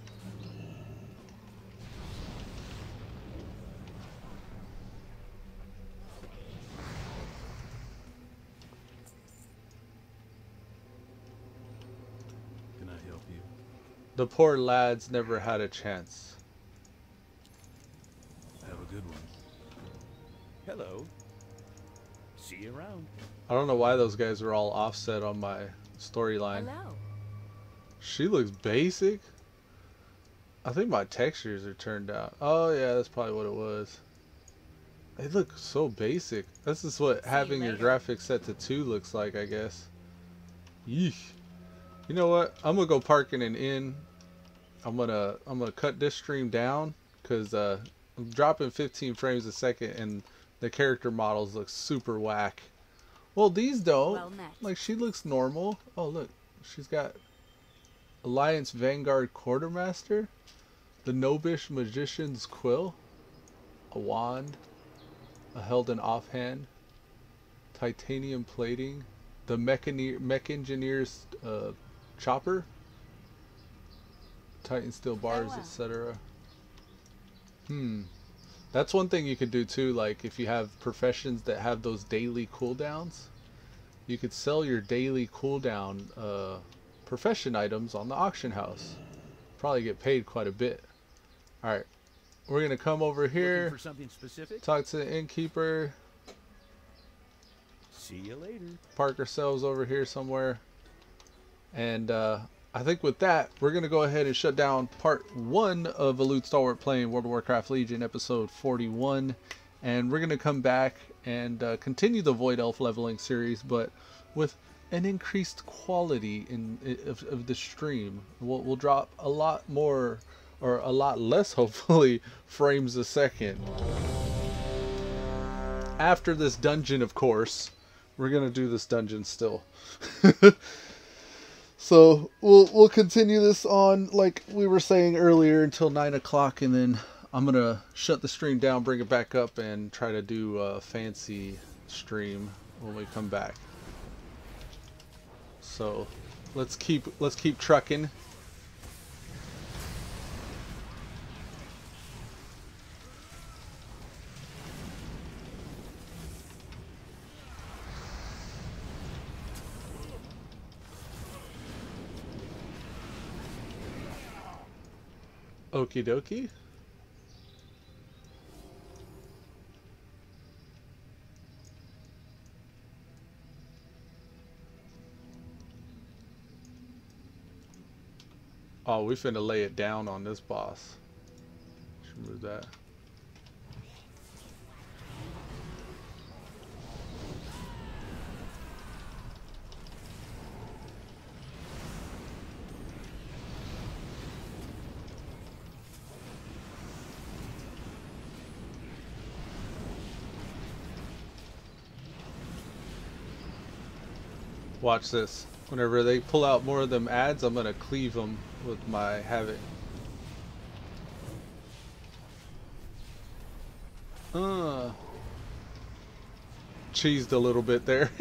Can I help you? The poor lads never had a chance. Have a good one. Hello. See you around. I don't know why those guys are all offset on my storyline. Hello. She looks basic. I think my textures are turned out. Oh yeah, that's probably what it was. They look so basic. This is what having your graphics set to 2 looks like, I guess. Yeesh. You know what? I'm gonna go park in an inn. I'm gonna cut this stream down because I'm dropping 15 frames a second and the character models look super whack. Well, these don't. Well met. Like, she looks normal. Oh, look. She's got Alliance Vanguard Quartermaster, the Gnobish Magician's Quill, a wand, a Helden Offhand, titanium plating, the Mech Engineer's chopper, Titan steel bars, Farewell. etc. That's one thing you could do too, like if you have professions that have those daily cooldowns, you could sell your daily cooldown profession items on the auction house probably get paid quite a bit. Alright. We're going to come over here. Looking for something specific? Talk to the innkeeper. See you later. Park ourselves over here somewhere. And I think with that, we're going to go ahead and shut down part 1 of Elude Stalwart playing World of Warcraft Legion episode 41. And we're going to come back and continue the Void Elf leveling series, but with an increased quality of the stream. We'll drop a lot more, or a lot less hopefully, frames a second. After this dungeon, of course. We're going to do this dungeon still. So we'll continue this on, like we were saying earlier, until 9 o'clock, and then I'm going to shut the stream down, bring it back up, and try to do a fancy stream when we come back. So let's keep trucking. Okie dokie. Oh, we finna lay it down on this boss. Should move that. Watch this. Whenever they pull out more of them adds, I'm gonna cleave them with my Havoc. Cheesed a little bit there.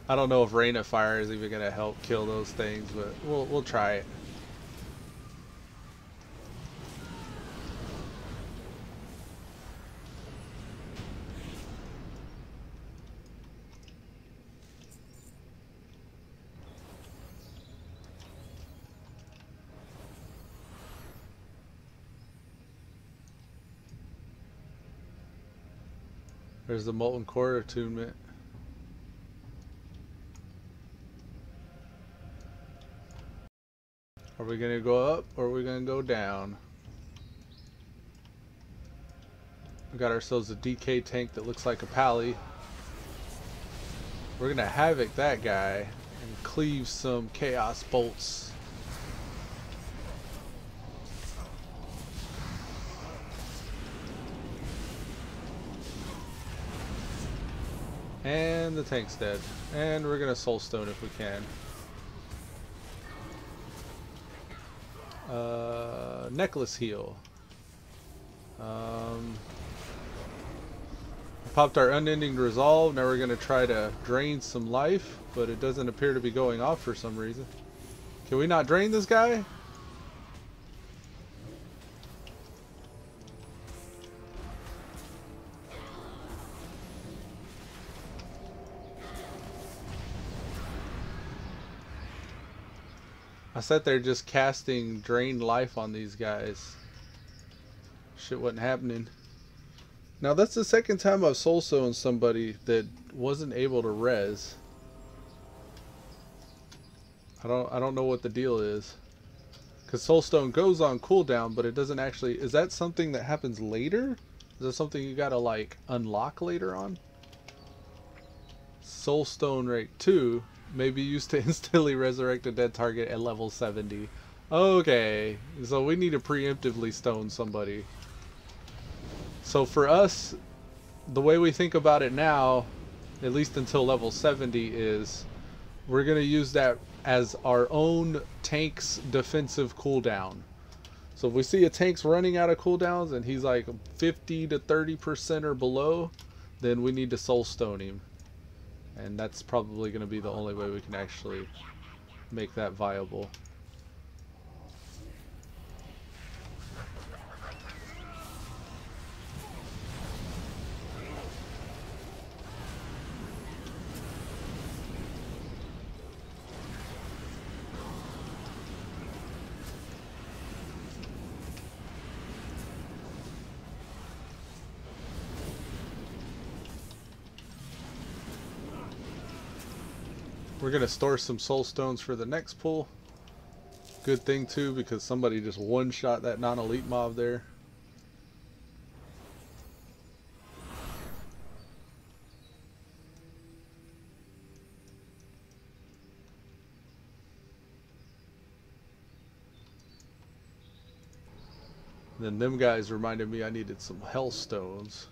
I don't know if Rain of Fire is even gonna help kill those things, but we'll try it. There's the Molten Core attunement. Are we gonna go up or are we gonna go down? We got ourselves a DK tank that looks like a pally. We're gonna Havoc that guy and cleave some Chaos Bolts. And the tank's dead. And we're gonna Soulstone if we can. Necklace heal. Popped our Unending Resolve. Now we're gonna try to drain some life, but it doesn't appear to be going off for some reason. Can we not drain this guy? I sat there just casting drained life on these guys. Shit wasn't happening. Now that's the second time I've soulstone somebody that wasn't able to res. I don't know what the deal is. Cause soulstone goes on cooldown, but it doesn't actually. Is that something that happens later? Is that something you gotta like unlock later on? Soulstone rate 2. May be used to instantly resurrect a dead target at level 70. Okay, so we need to preemptively stone somebody. So for us, the way we think about it now, at least until level 70, is we're going to use that as our own tank's defensive cooldown. So if we see a tank's running out of cooldowns and he's like 50 to 30% or below, then we need to soulstone him. And that's probably going to be the only way we can actually make that viable. We're gonna store some soul stones for the next pull. Good thing too, because somebody just one-shot that non-elite mob there. Then them guys reminded me I needed some hell stones.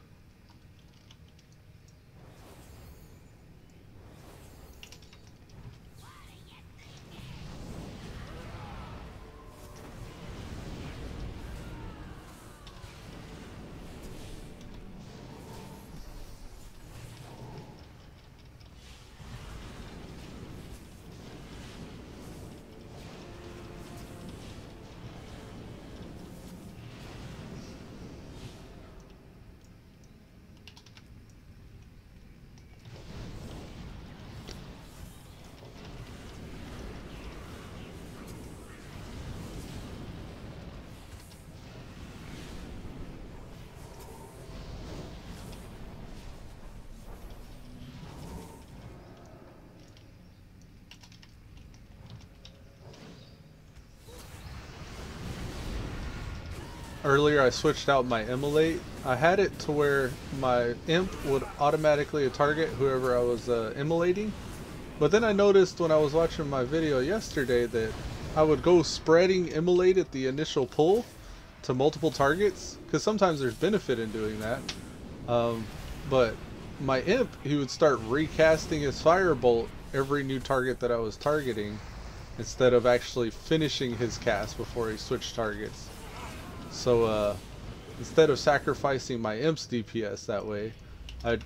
Earlier I switched out my immolate. I had it to where my imp would automatically target whoever I was immolating. But then I noticed when I was watching my video yesterday that I would go spreading immolate at the initial pull to multiple targets. Because sometimes there's benefit in doing that. But my imp, he would start recasting his firebolt every new target that I was targeting, instead of actually finishing his cast before he switched targets. So instead of sacrificing my imp's DPS that way, I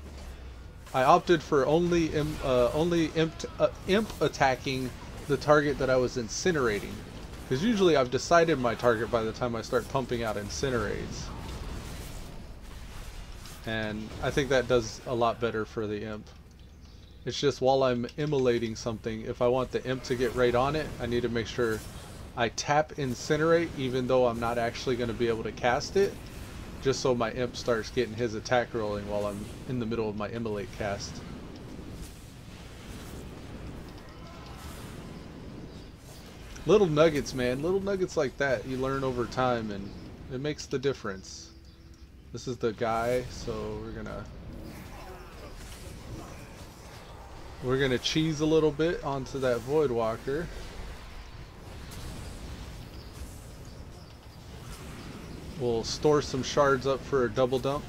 opted for only imp attacking the target that I was incinerating, because usually I've decided my target by the time I start pumping out incinerates, and I think that does a lot better for the imp. It's just while I'm immolating something, if I want the imp to get right on it, I need to make sure I tap incinerate even though I'm not actually going to be able to cast it, just so my imp starts getting his attack rolling while I'm in the middle of my immolate cast. Little nuggets, man. Little nuggets like that you learn over time, and it makes the difference. This is the guy, so we're gonna cheese a little bit onto that Voidwalker. We'll store some shards up for a double dump.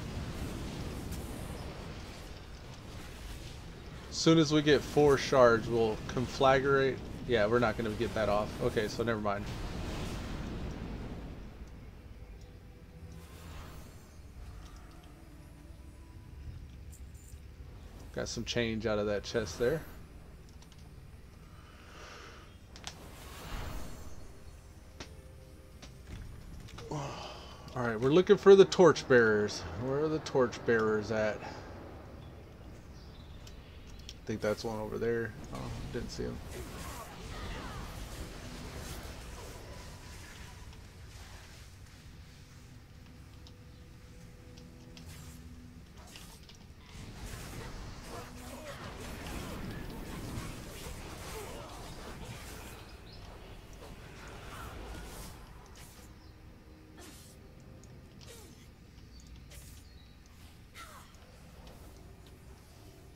As soon as we get 4 shards, we'll conflagrate. Yeah, we're not going to get that off. Okay, so never mind. Got some change out of that chest there. Alright, we're looking for the torchbearers. Where are the torchbearers at? I think that's one over there. Oh, didn't see him.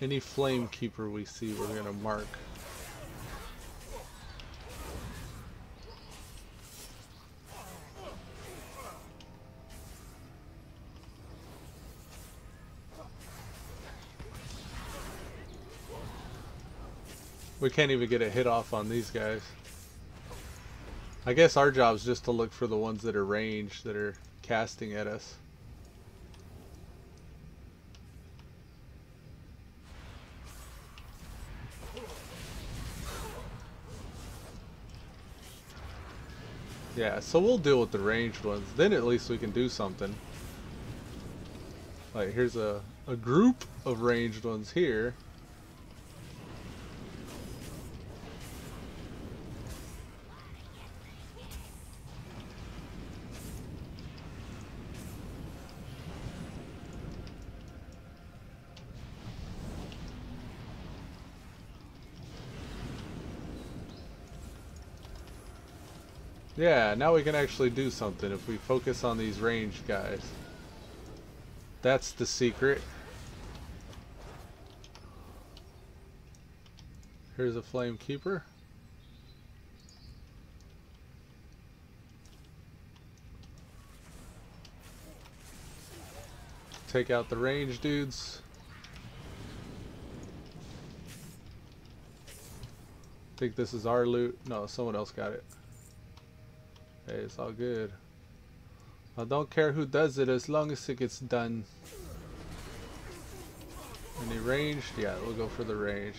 Any flame keeper we see, we're gonna mark. We can't even get a hit off on these guys. I guess our job is just to look for the ones that are ranged, that are casting at us. Yeah, so we'll deal with the ranged ones. Then at least we can do something. Like, here's a group of ranged ones here. Yeah, now we can actually do something if we focus on these ranged guys. That's the secret. Here's a flame keeper. Take out the ranged dudes. I think this is our loot. No, someone else got it. Hey, it's all good. I don't care who does it as long as it gets done. Any ranged? Yeah, we'll go for the ranged.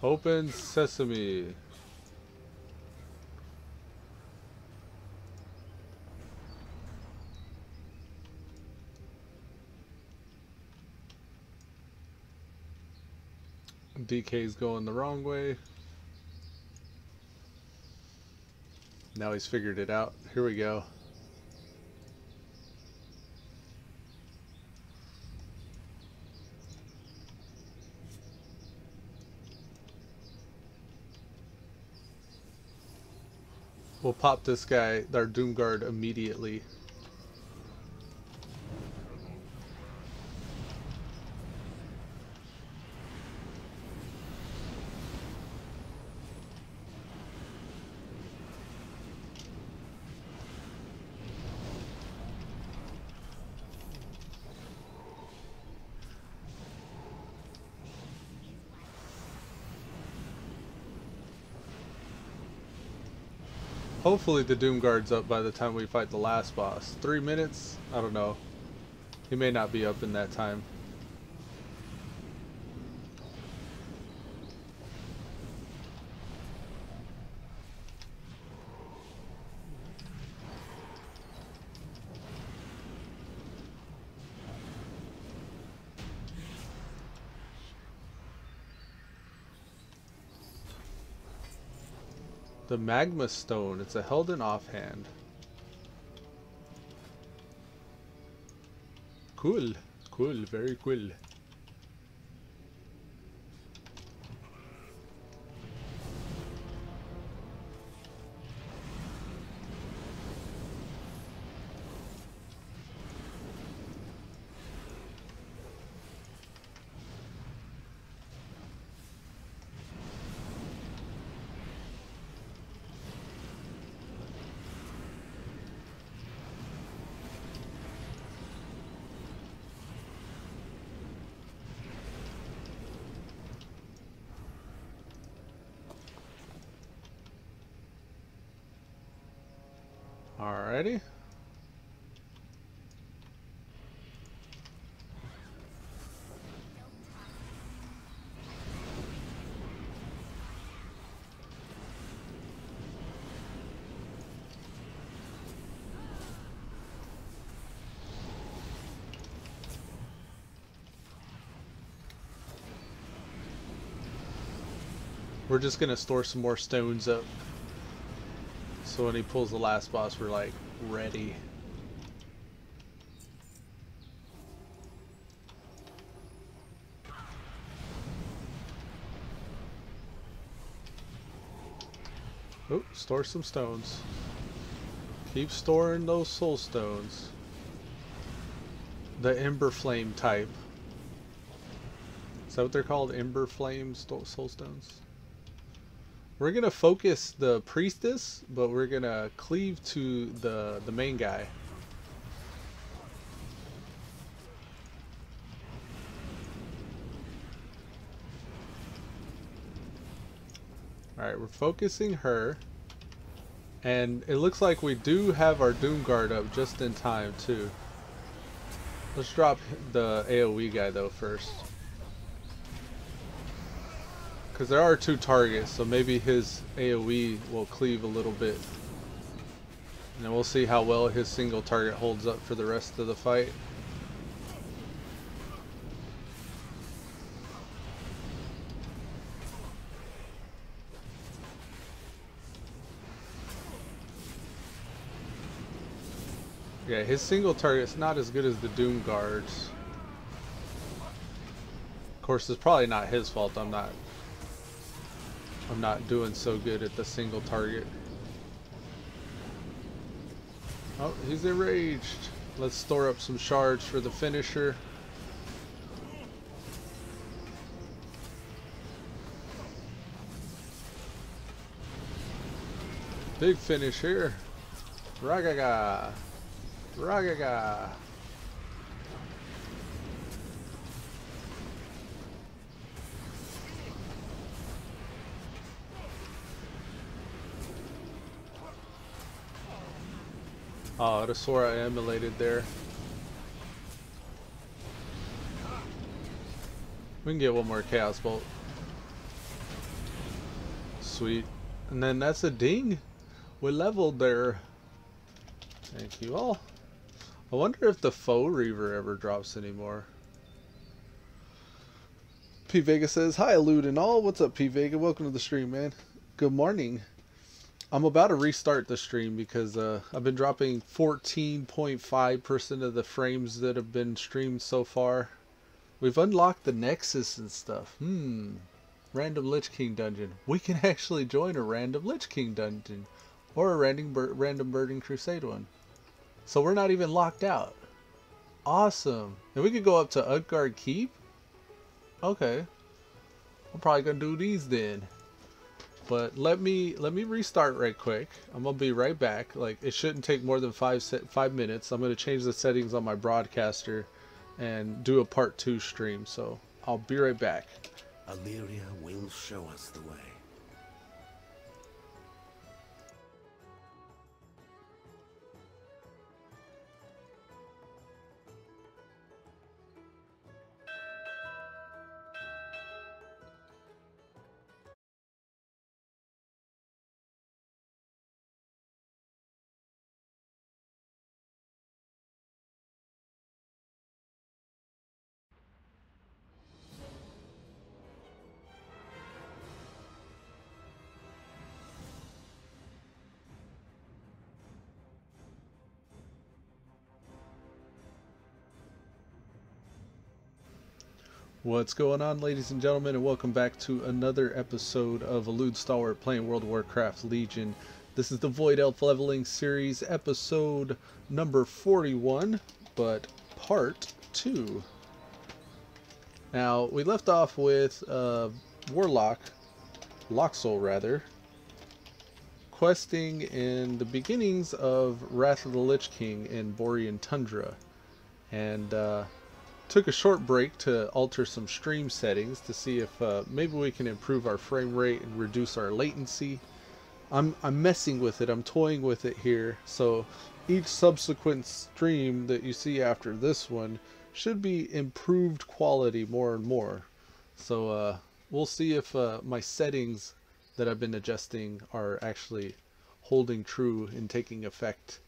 Open sesame. DK's going the wrong way. Now he's figured it out. Here we go. We'll pop this guy, our Doomguard, immediately. Hopefully the Doomguard's up by the time we fight the last boss. 3 minutes? I don't know. He may not be up in that time. The Magma Stone. It's a held in offhand. Cool. Cool. Very cool. Alrighty. We're just gonna store some more stones up. So when he pulls the last boss, we're like, ready. Oh, store some stones. Keep storing those soul stones. The Ember Flame type. Is that what they're called? Ember Flame soul stones? We're gonna focus the priestess, but we're gonna cleave to the main guy. Alright, we're focusing her. And it looks like we do have our Doomguard up just in time too. Let's drop the AoE guy though first. Because there are 2 targets, so maybe his AoE will cleave a little bit And then we'll see how well his single target holds up for the rest of the fight. Yeah, his single target's not as good as the Doom Guards. Of course, it's probably not his fault. I'm not doing so good at the single target. Oh, he's enraged. Let's store up some shards for the finisher. Big finish here. Ragaga. Ragaga. Oh, the sword I emulated there. We can get one more Chaos Bolt. Sweet. And then that's a ding. We leveled there. Thank you all. I wonder if the Foe Reaver ever drops anymore. P Vega says, hi Elude and all. What's up, P Vega? Welcome to the stream, man. Good morning. I'm about to restart the stream because I've been dropping 14.5% of the frames that have been streamed so far. We've unlocked the Nexus and stuff. Random Lich King dungeon. We can actually join a random Lich King dungeon. Or a random Burning Crusade one. So we're not even locked out. Awesome. And we could go up to Utgard Keep? Okay. I'm probably gonna do these then. But let me restart right quick. I'm gonna be right back. Like, it shouldn't take more than 5 minutes. I'm gonna change the settings on my broadcaster and do a part 2 stream. So I'll be right back. Illyria will show us the way. What's going on, ladies and gentlemen, and welcome back to another episode of Elude Stalwart playing World of Warcraft Legion. This is the Void Elf Leveling Series, episode number 41, but part 2. Now, we left off with Warlock, Locksoul rather, questing in the beginnings of Wrath of the Lich King in Borean Tundra, and took a short break to alter some stream settings to see if maybe we can improve our frame rate and reduce our latency. I'm messing with it, I'm toying with it here, so each subsequent stream that you see after this one should be improved quality more and more. So we'll see if my settings that I've been adjusting are actually holding true and taking effect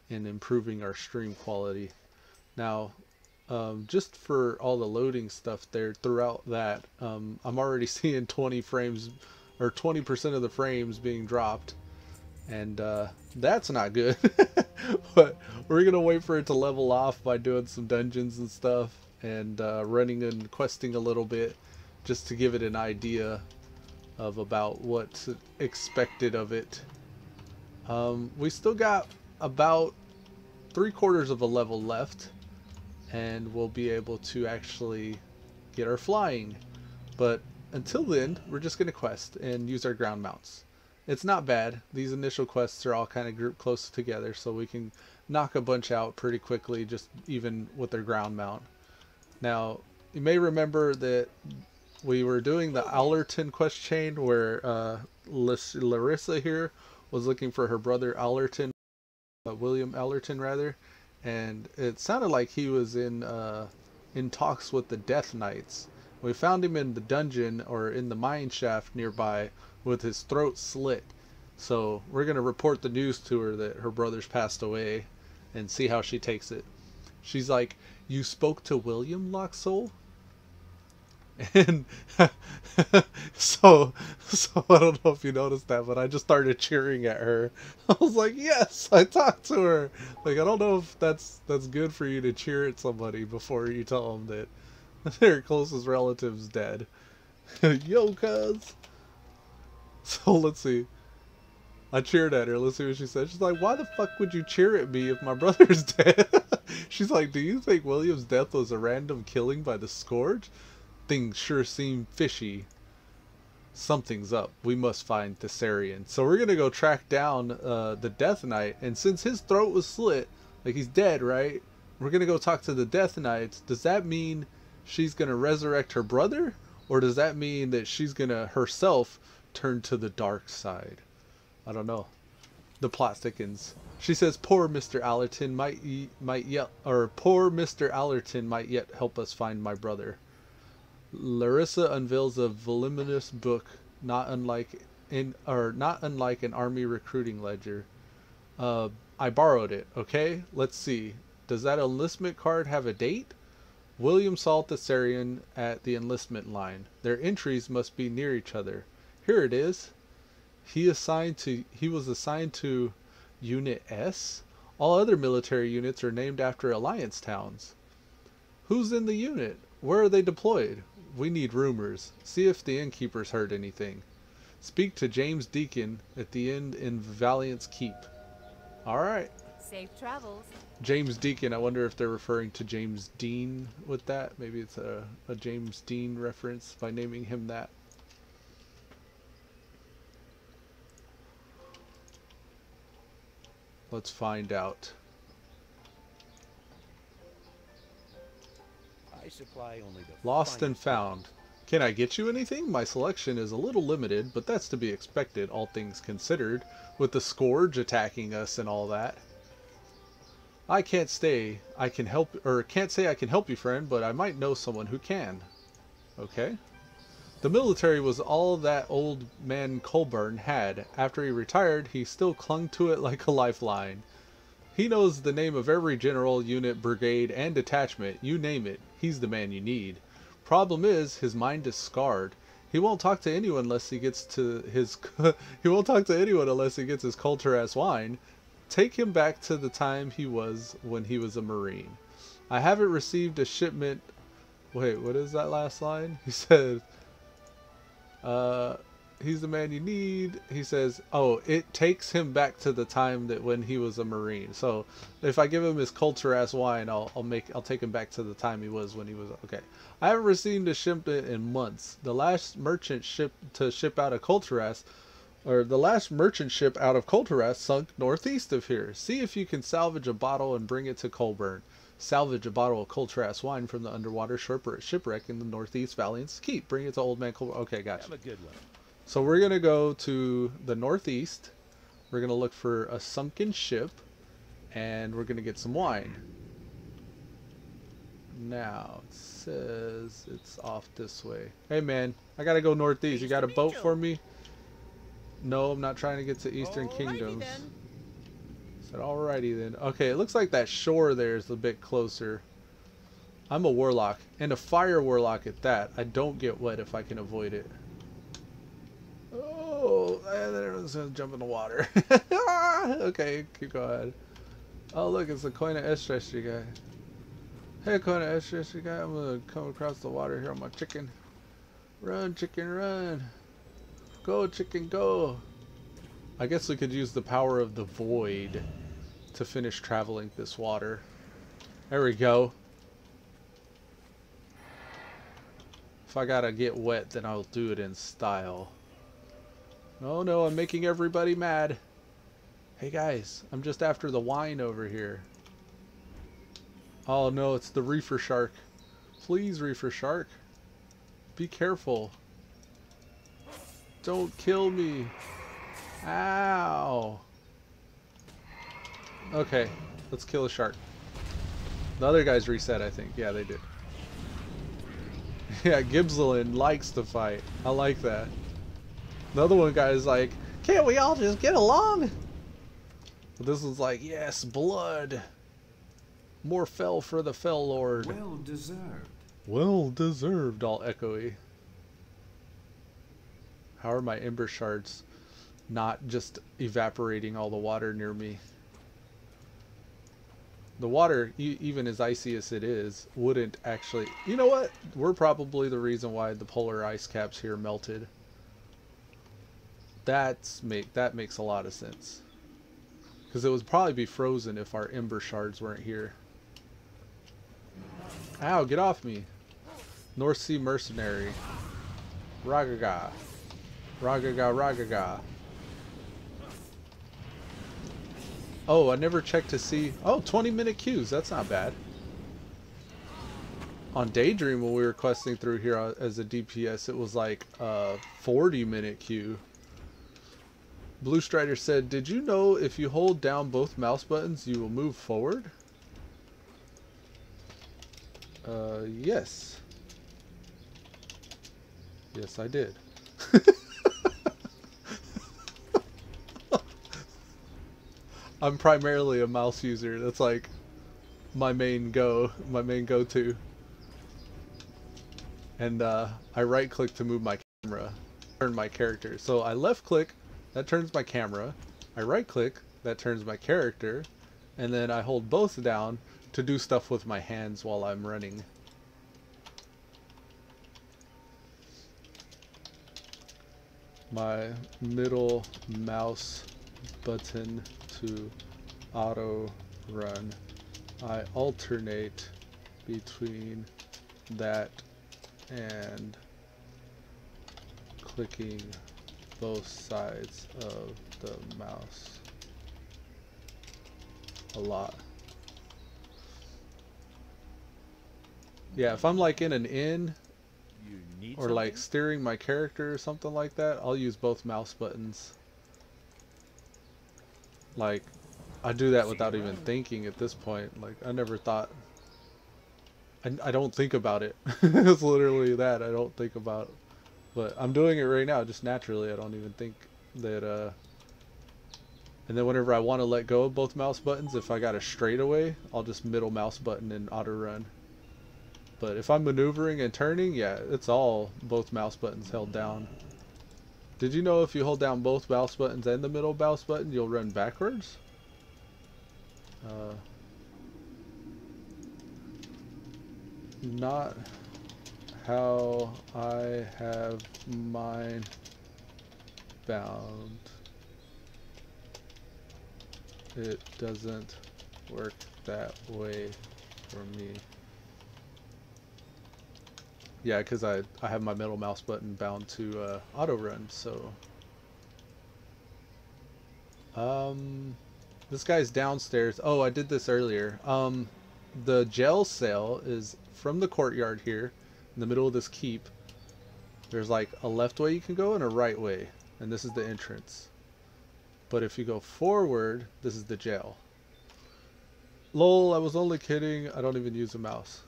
in improving our stream quality. Now, just for all the loading stuff there throughout that, I'm already seeing 20 frames or 20% of the frames being dropped, and that's not good. But we're gonna wait for it to level off by doing some dungeons and stuff and running and questing a little bit just to give it an idea of about what's expected of it. We still got about 3/4 of a level left, and we'll be able to actually get our flying. But until then, we're just going to quest and use our ground mounts. It's not bad. These initial quests are all kind of grouped close together, so we can knock a bunch out pretty quickly, just even with their ground mount. Now, you may remember that we were doing the Allerton quest chain where Larissa here was looking for her brother Allerton, William Allerton rather, and it sounded like he was in talks with the Death Knights. We found him in the dungeon or in the mine shaft nearby with his throat slit. So we're going to report the news to her that her brother's passed away and see how she takes it. She's like, "You spoke to William, Locksoul?" And so I don't know if you noticed that, but I just started cheering at her. I was like, "Yes, I talked to her." Like, I don't know if that's good for you to cheer at somebody before you tell them that their closest relative's dead. Yo, cuz. So let's see. I cheered at her. Let's see what she said. She's like, "Why the fuck would you cheer at me if my brother's dead?" She's like, "Do you think William's death was a random killing by the Scourge? Things sure seem fishy. Something's up. We must find Thessarian." So we're gonna go track down the Death Knight, and since his throat was slit, like he's dead, right? We're gonna go talk to the Death Knights. Does that mean she's gonna resurrect her brother, or does that mean that she's gonna herself turn to the dark side? I don't know. The plot thickens. She says, "Poor Mr. Allerton poor Mr. Allerton might yet help us find my brother." Larissa unveils a voluminous book, not unlike an army recruiting ledger. I borrowed it. Okay, let's see. Does that enlistment card have a date? William saw Thessarian at the enlistment line. Their entries must be near each other. Here it is. He was assigned to Unit S. All other military units are named after Alliance towns. Who's in the unit? Where are they deployed? We need rumors. See if the innkeepers heard anything. Speak to James Deacon at the inn in Valiant's Keep. Alright. Safe travels. James Deacon, I wonder if they're referring to James Dean with that. Maybe it's a James Dean reference by naming him that. Let's find out. I supply only the Lost and finest found. Can I get you anything? My selection is a little limited, but that's to be expected, all things considered, with the Scourge attacking us and all that. I can't say I can help you, friend, but I might know someone who can. Okay. The military was all that old man Colburn had. After he retired, he still clung to it like a lifeline. He knows the name of every general, unit, brigade, and detachment. You name it. He's the man you need. Problem is, his mind is scarred. He won't talk to anyone unless he gets his culture ass wine. Take him back to the time when he was a Marine. I haven't received a shipment. Wait, what is that last line? He said, he's the man you need. He says, oh, it takes him back to the time that when he was a Marine. So if I give him his culture ass wine, I'll take him back to the time he was when he was okay. I haven't received a shipment in months. The last merchant ship out of Colteras sunk northeast of here. See if you can salvage a bottle and bring it to Colburn. Salvage a bottle of Colteras wine from the underwater shipwreck in the northeast Valiant's Keep. Bring it to Old Man Colburn. Okay, gotcha. Have a good one. So we're going to go to the northeast. We're going to look for a sunken ship. And we're going to get some wine. Now, it says it's off this way. Hey, man. I got to go northeast. You got a boat for me? No, I'm not trying to get to Eastern Kingdoms. Said, alrighty then. Okay, it looks like that shore there is a bit closer. I'm a warlock. And a fire warlock at that. I don't get wet if I can avoid it. Oh, and then everyone's gonna jump in the water. Okay, keep going. Oh, look, it's the Koina Estreshi guy. Hey, Koina Estreshi guy, I'm gonna come across the water here on my chicken. Run, chicken, run. Go, chicken, go. I guess we could use the power of the void to finish traveling this water. There we go. If I gotta get wet, then I'll do it in style. Oh no, I'm making everybody mad. Hey guys, I'm just after the wine over here. Oh no, it's the reefer shark. Please, reefer shark. Be careful. Don't kill me. Ow. Okay, let's kill a shark. The other guys reset, I think. Yeah, they did. Yeah, Gibbsland likes to fight. I like that. The other one guy is like, Can't we all just get along? But this was like, yes, blood. More fell for the fell lord. Well deserved. Well deserved, all echoey. How are my ember shards not just evaporating all the water near me? The water, even as icy as it is, wouldn't actually... You know what? We're probably the reason why the polar ice caps here melted. That makes a lot of sense. Because it would probably be frozen if our ember shards weren't here. Ow, get off me. North Sea Mercenary. Ragaga. Ragaga, ragaga. Oh, I never checked to see... Oh, 20-minute queues. That's not bad. On Daydream, when we were questing through here as a DPS, it was like a 40-minute queue. Blue Strider said, did you know if you hold down both mouse buttons, you will move forward? Yes. Yes, I did. I'm primarily a mouse user. That's like my main go-to. And I right click to move my camera, turn my character. So I left click, that turns my camera. I right click, that turns my character, and then I hold both down to do stuff with my hands while I'm running. My middle mouse button to auto run. I alternate between that and clicking both sides of the mouse a lot. Yeah, if I'm like in an inn or like steering my character or something like that, I'll use both mouse buttons. Like, I do that without even thinking at this point. Like, I never thought... I don't think about it. It's literally that. I don't think about it. But I'm doing it right now, just naturally. I don't even think that... And then whenever I want to let go of both mouse buttons, if I got a straightaway, I'll just middle mouse button and auto run. But if I'm maneuvering and turning, yeah, it's all both mouse buttons held down. Did you know if you hold down both mouse buttons and the middle mouse button, you'll run backwards? Not how I have mine bound. It doesn't work that way for me. Yeah, because I have my middle mouse button bound to auto run, so... This guy's downstairs. Oh, I did this earlier. The gel cell is from the courtyard here, in the middle of this keep. There's like a left way you can go and a right way, and this is the entrance. But if you go forward, this is the jail. Lol, I was only kidding. I don't even use a mouse.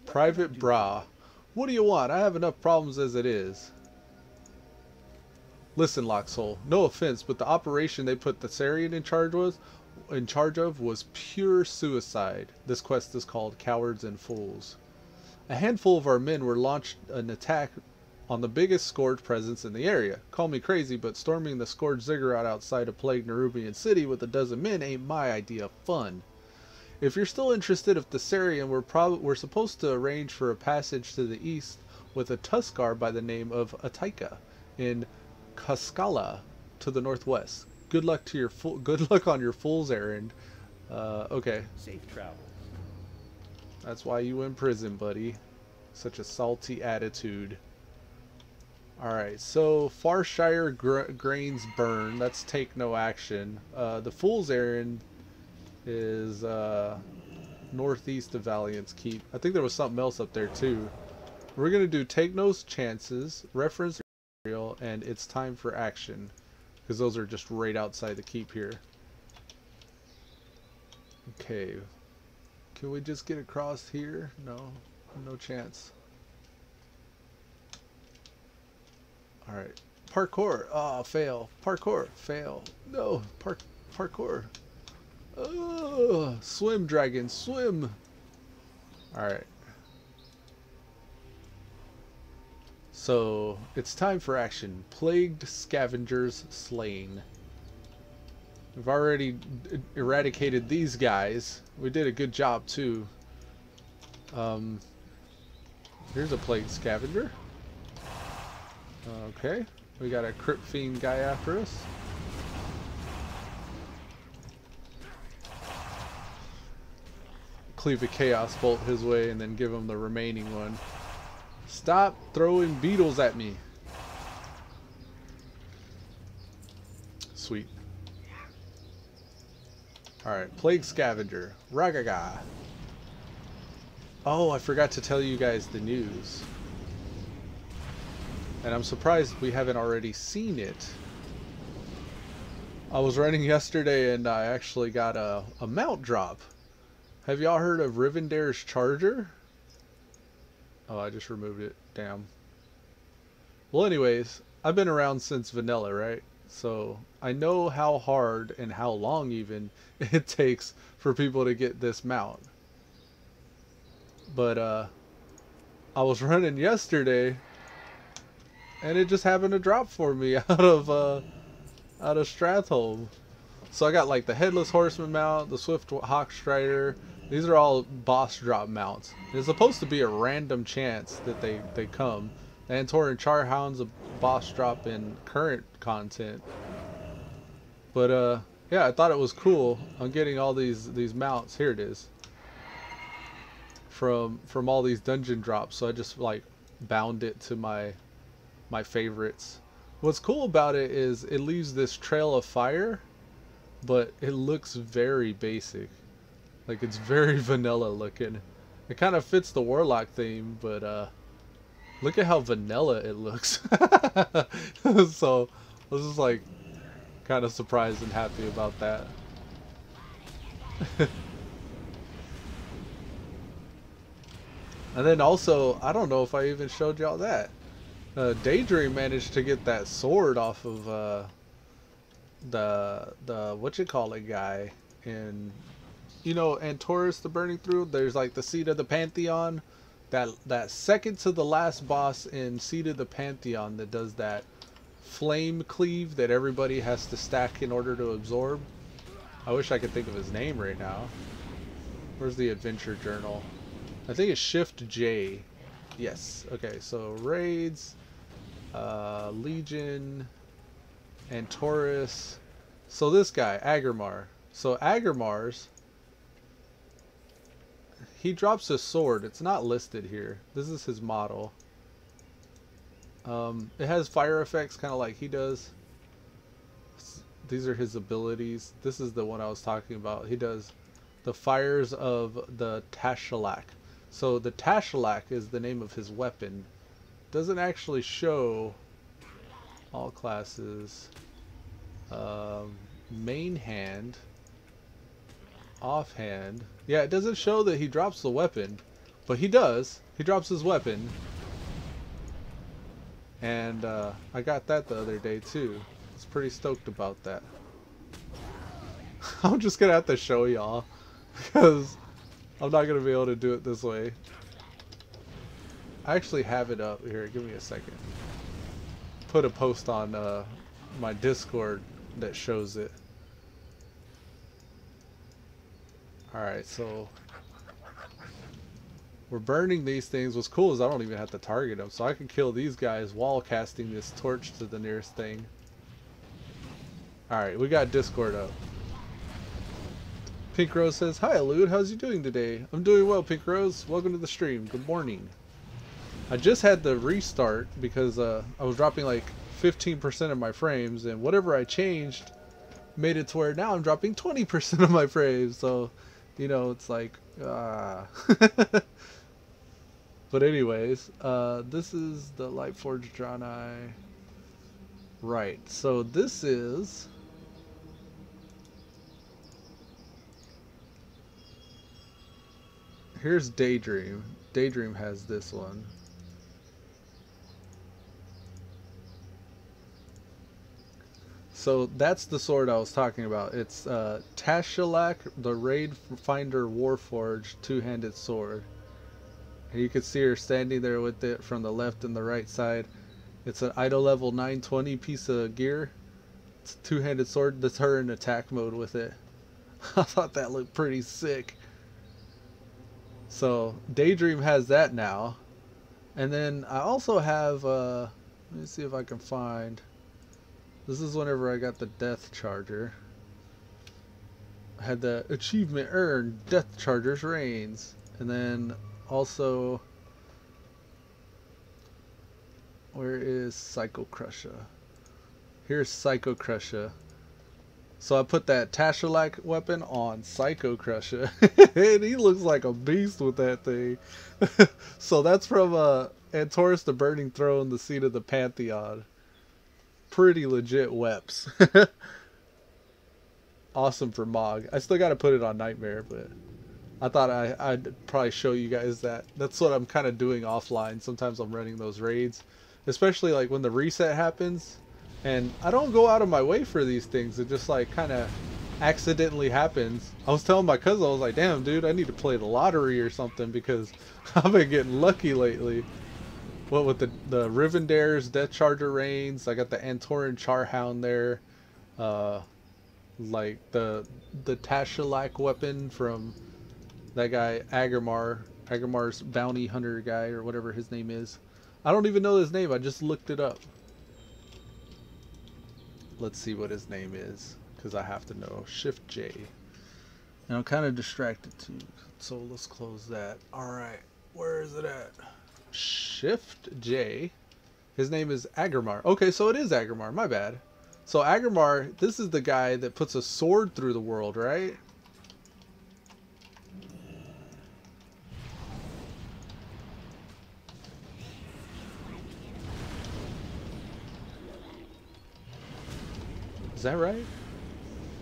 Private Bra. What do you want? I have enough problems as it is. Listen, Locksoul, no offense, but the operation they put the Sarian in charge of was pure suicide. This quest is called Cowards and Fools. A handful of our men were launched an attack on the biggest Scourge presence in the area. Call me crazy, but storming the Scourge ziggurat outside a plagued Nerubian city with a dozen men ain't my idea of fun. If you're still interested, if the Sarian we're supposed to arrange for a passage to the east with a Tuskar by the name of Ataika in Kaskala to the northwest. Good luck to good luck on your fool's errand. Okay. Safe travel. That's why you in prison, buddy. Such a salty attitude. Alright, so Farshire Grains Burn. That's take no action. The fool's errand is northeast of Valiant's Keep. I think there was something else up there too. We're going to do take no chances, reference material, and it's time for action. Because those are just right outside the keep here. Okay. Can we just get across here? No. No chance. Alright. Parkour. Oh, fail. Parkour. Fail. No. Parkour. Oh, swim, dragon. Swim. Alright. So, it's time for action. Plagued scavengers slain. We've already eradicated these guys. We did a good job, too. Here's a plagued scavenger. Okay. We got a Crypt Fiend guy after us. Cleave a Chaos Bolt his way and then give him the remaining one. Stop throwing beetles at me. Sweet. Alright, Plague Scavenger. Ragaga. Oh, I forgot to tell you guys the news. And I'm surprised we haven't already seen it. I was running yesterday and I actually got a mount drop. Have y'all heard of Rivendare's Charger? Oh, I just removed it. Damn. Well, anyways, I've been around since vanilla, right? So I know how hard and how long even it takes for people to get this mount. But I was running yesterday and it just happened to drop for me out of Stratholme. So I got like the Headless Horseman mount, the Swift Hawk Strider. These are all boss drop mounts. It's supposed to be a random chance that they come. The Antoran Charhound's a boss drop in current content. But yeah, I thought it was cool. I'm getting all these mounts. Here it is. From all these dungeon drops. So I just like bound it to my favorites. What's cool about it is it leaves this trail of fire, but it looks very basic. Like, it's very vanilla looking. It kind of fits the Warlock theme, but look at how vanilla it looks. So I was just like kind of surprised and happy about that. And then also, I don't know if I even showed y'all that. Daydream managed to get that sword off of the whatchamacallit guy in, you know, Antorus the Burning Through. There's like the Seat of the Pantheon, that second to the last boss in Seat of the Pantheon that does that flame cleave that everybody has to stack in order to absorb. I wish I could think of his name right now. Where's the adventure journal? I think it's Shift J. Yes. Okay, so raids, Legion, Antorus. So this guy, Agrimar. So Agrimar's, he drops a sword. It's not listed here. This is his model. It has fire effects kind of like he does. These are his abilities. This is the one I was talking about. He does the fires of the Tashalak. So the Tashalak is the name of his weapon. Doesn't actually show all classes. Main hand. Offhand. Yeah, it doesn't show that he drops the weapon, but he does. He drops his weapon. And I got that the other day too. I was pretty stoked about that. I'm just gonna have to show y'all because I'm not gonna be able to do it this way. I actually have it up here. Give me a second. Put a post on my Discord that shows it. Alright, so we're burning these things. What's cool is I don't even have to target them, so I can kill these guys while casting this torch to the nearest thing. Alright, we got Discord up. Pink Rose says, "Hi Elude, how's you doing today?" I'm doing well, Pink Rose. Welcome to the stream. Good morning. I just had to restart because I was dropping like 15% of my frames, and whatever I changed made it to where now I'm dropping 20% of my frames. So, you know, it's like, But anyways, this is the Lightforged Draenei. Right, so this is... Here's Daydream. Daydream has this one. So that's the sword I was talking about. It's Tashalak, the Raid Finder Warforged two-handed sword. And you can see her standing there with it from the left and the right side. It's an idle level 920 piece of gear. It's a two-handed sword. That's her in attack mode with it. I thought that looked pretty sick. So Daydream has that now. And then I also have, let me see if I can find, this is whenever I got the Death Charger. I had the achievement earned, Death Charger's Reigns. And then also, where is Psycho Crusher? Here's Psycho Crusher. So I put that Tashalak weapon on Psycho Crusher. And he looks like a beast with that thing. So that's from Antorus the Burning Throne, the Seat of the Pantheon. Pretty legit weps. Awesome for Mog. I still got to put it on Nightmare, but I thought I'd probably show you guys that. That's what I'm kind of doing offline. Sometimes I'm running those raids. Especially like when the reset happens. And I don't go out of my way for these things. It just like kind of accidentally happens. I was telling my cousin, I was like, damn dude, I need to play the lottery or something because I've been getting lucky lately. What with the Rivendare's Death Charger Reigns, I got the Antoran Charhound there. Like the Tashalak weapon from that guy Agramar's bounty hunter guy or whatever his name is. I don't even know his name, I just looked it up. Let's see what his name is, because I have to know. Shift J. And I'm kind of distracted too, so let's close that. Alright, where is it at? Shift J. His name is Agramar. Okay, so it is Agramar, my bad. So Agramar, this is the guy that puts a sword through the world, right? Is that right?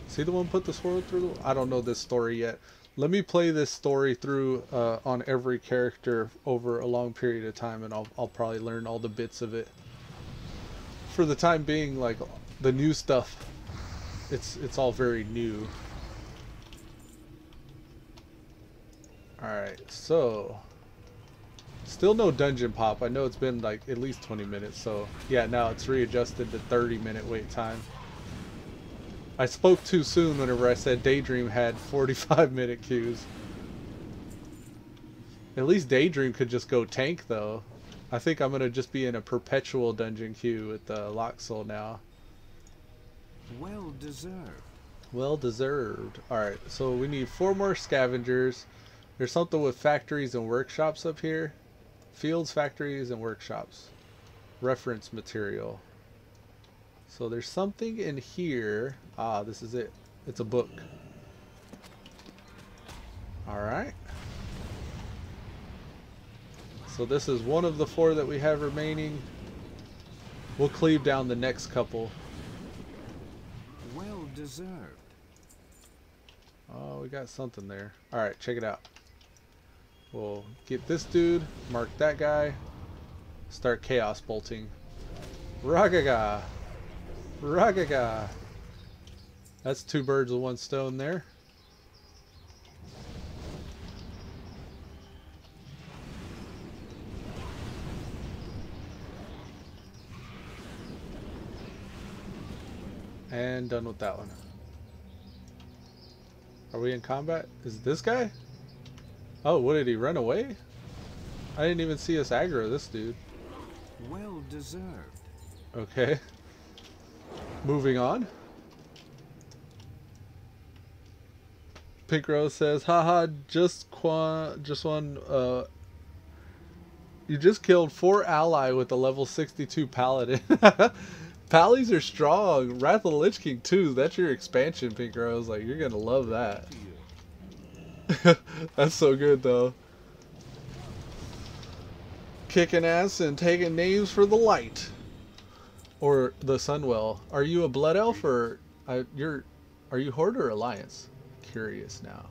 Is he the one put the sword through the... I don't know this story yet. Let me play this story through on every character over a long period of time, and I'll probably learn all the bits of it. For the time being, like the new stuff, it's all very new. Alright, so still no dungeon pop. I know it's been like at least 20 minutes, so yeah, now it's readjusted to 30-minute wait time. I spoke too soon whenever I said Daydream had 45-minute queues. At least Daydream could just go tank though. I think I'm gonna just be in a perpetual dungeon queue with Locksoul now. Well deserved. Well deserved. Alright, so we need 4 more scavengers. There's something with factories and workshops up here. Fields, factories, and workshops. Reference material. So there's something in here. Ah, this is it. It's a book. Alright. So this is one of the 4 that we have remaining. We'll cleave down the next couple. Well deserved. Oh, we got something there. Alright, check it out. We'll get this dude, mark that guy, start chaos bolting. Ragaga! Ragaga! That's 2 birds with 1 stone there. And done with that one. Are we in combat? Is it this guy? Oh, what, did he run away? I didn't even see us aggro this dude. Well deserved. Okay. Moving on. Pink Rose says, haha, just one, you just killed 4 ally with a level 62 paladin. Pallies are strong. Wrath of the Lich King too. That's your expansion, Pink Rose. Like, you're gonna love that. That's so good though. Kicking ass and taking names for the light. Or the Sunwell. Are you a blood elf or are you Horde or Alliance? Curious now.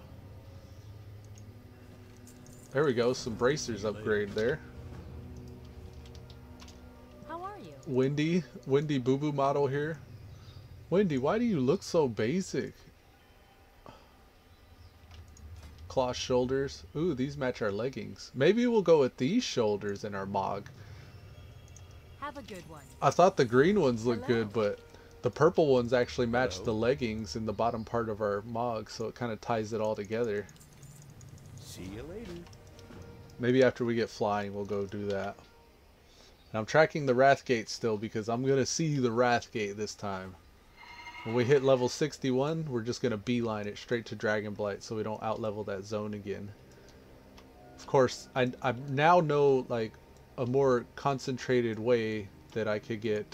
There we go, some bracers upgrade there. How are you? Windy Boo Boo model here. Wendy, why do you look so basic? Cloth shoulders. Ooh, these match our leggings. Maybe we'll go with these shoulders in our mog. Have a good one. I thought the green ones looked Hello. good, but the purple ones actually match Hello. the leggings in the bottom part of our mog, so it kind of ties it all together. See you later. Maybe after we get flying, we'll go do that. And I'm tracking the Wrathgate still because I'm going to see the Wrathgate this time. When we hit level 61, we're just going to beeline it straight to Dragonblight so we don't outlevel that zone again. Of course, I now know like a more concentrated way that I could get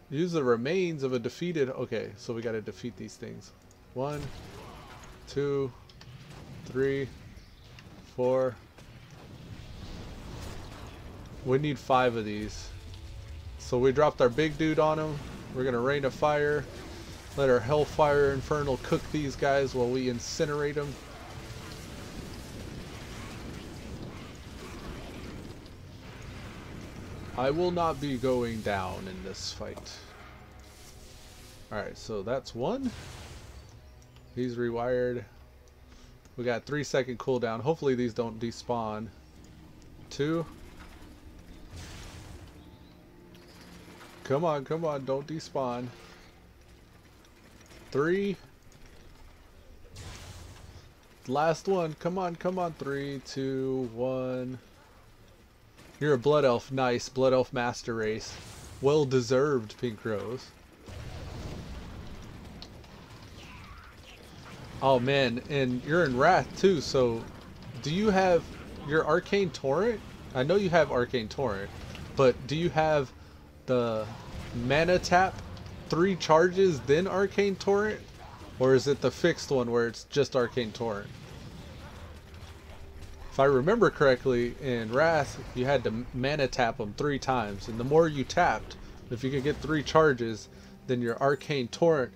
use the remains of a defeated. Okay, so we got to defeat these things. 1, 2, 3, 4. We need 5 of these. So we dropped our big dude on him. We're gonna rain a fire. Let our Hellfire Infernal cook these guys while we incinerate them. I will not be going down in this fight. Alright, so that's 1. He's rewired. We got 3-second cooldown. Hopefully these don't despawn. 2. Come on, don't despawn. 3. Last one. Come on. 3, 2, 1. You're a Blood Elf. Nice. Blood Elf Master Race. Well deserved, Pink Rose. Oh man, and you're in Wrath too, so do you have your Arcane Torrent? I know you have Arcane Torrent, but do you have the mana tap 3 charges then Arcane Torrent? Or is it the fixed one where it's just Arcane Torrent? If I remember correctly, in Wrath, you had to mana tap them 3 times, and the more you tapped, if you could get 3 charges, then your Arcane Torrent,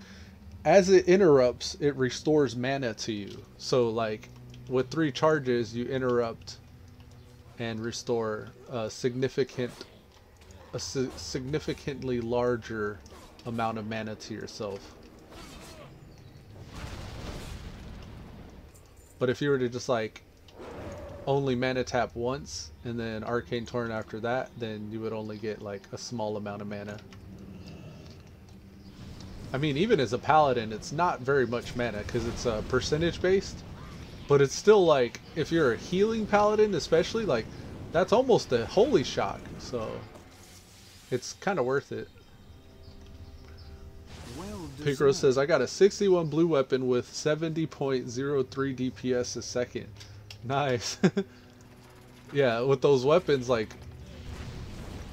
as it interrupts, it restores mana to you. So like with 3 charges, you interrupt and restore a significantly larger amount of mana to yourself. But if you were to just like only mana tap once and then Arcane Torrent after that, then you would only get like a small amount of mana. I mean, even as a paladin, it's not very much mana because it's percentage based, but it's still like, if you're a healing paladin especially, like that's almost a holy shock, so it's kind of worth it. Well Picro says, I got a 61 blue weapon with 70.03 DPS a second. Nice. Yeah, with those weapons, like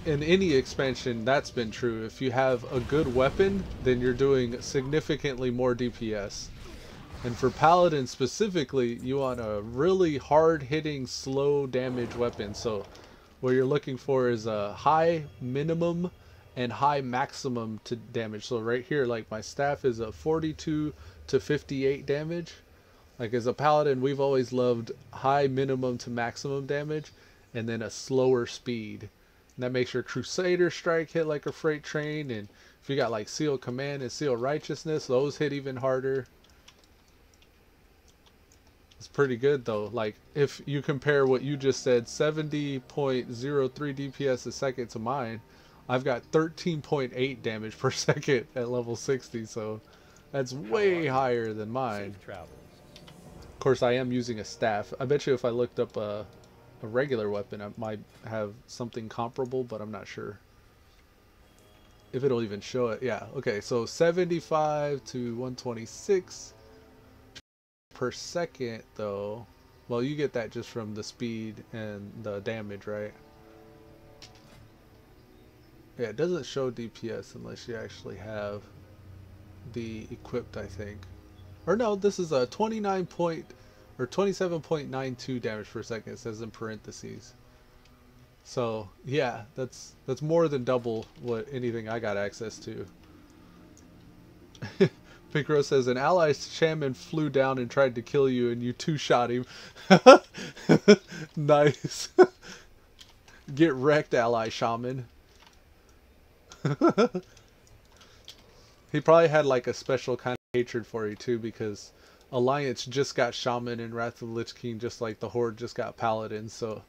in any expansion, that's been true. If you have a good weapon, then you're doing significantly more DPS. And for Paladin specifically, you want a really hard-hitting, slow damage weapon. So what you're looking for is a high minimum and high maximum to damage. So right here, like my staff is a 42 to 58 damage. Like as a Paladin, we've always loved high minimum to maximum damage and then a slower speed. And that makes your Crusader Strike hit like a freight train, and if you got like Seal Command and Seal Righteousness, those hit even harder. It's pretty good though. Like if you compare what you just said, 70.03 DPS a second to mine, I've got 13.8 damage per second at level 60, so that's way higher than mine. Safe travels. Of course, I am using a staff. I bet you if I looked up a regular weapon, I might have something comparable, but I'm not sure if it'll even show it. Yeah, okay, so 75 to 126 per second though. Well, you get that just from the speed and the damage, right? Yeah, it doesn't show DPS unless you actually have the equipped, I think. Or no, this is a 27.92 damage per second, it says in parentheses. So yeah, that's more than double what anything I got access to. Pink Rose says, an ally shaman flew down and tried to kill you and you 2-shot him. Nice. Get wrecked, ally shaman. He probably had like a special kind of hatred for you too, because Alliance just got Shaman and Wrath of the Lich King, just like the Horde just got Paladin. So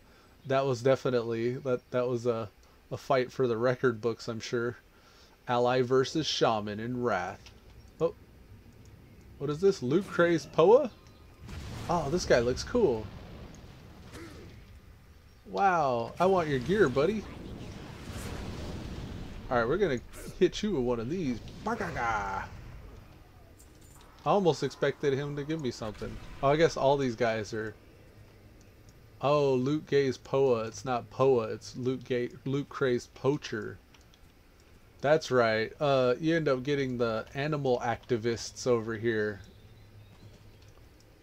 that was definitely that was a fight for the record books, I'm sure. Ally versus Shaman in Wrath. Oh, what is this? Loot Crazed Poa? Oh, this guy looks cool. Wow, I want your gear, buddy. Alright, we're gonna hit you with one of these. I almost expected him to give me something. Oh, I guess all these guys are... Oh, Loot Gaze Poa. It's not Poa, it's Loot Crazed Poacher. That's right. You end up getting the animal activists over here.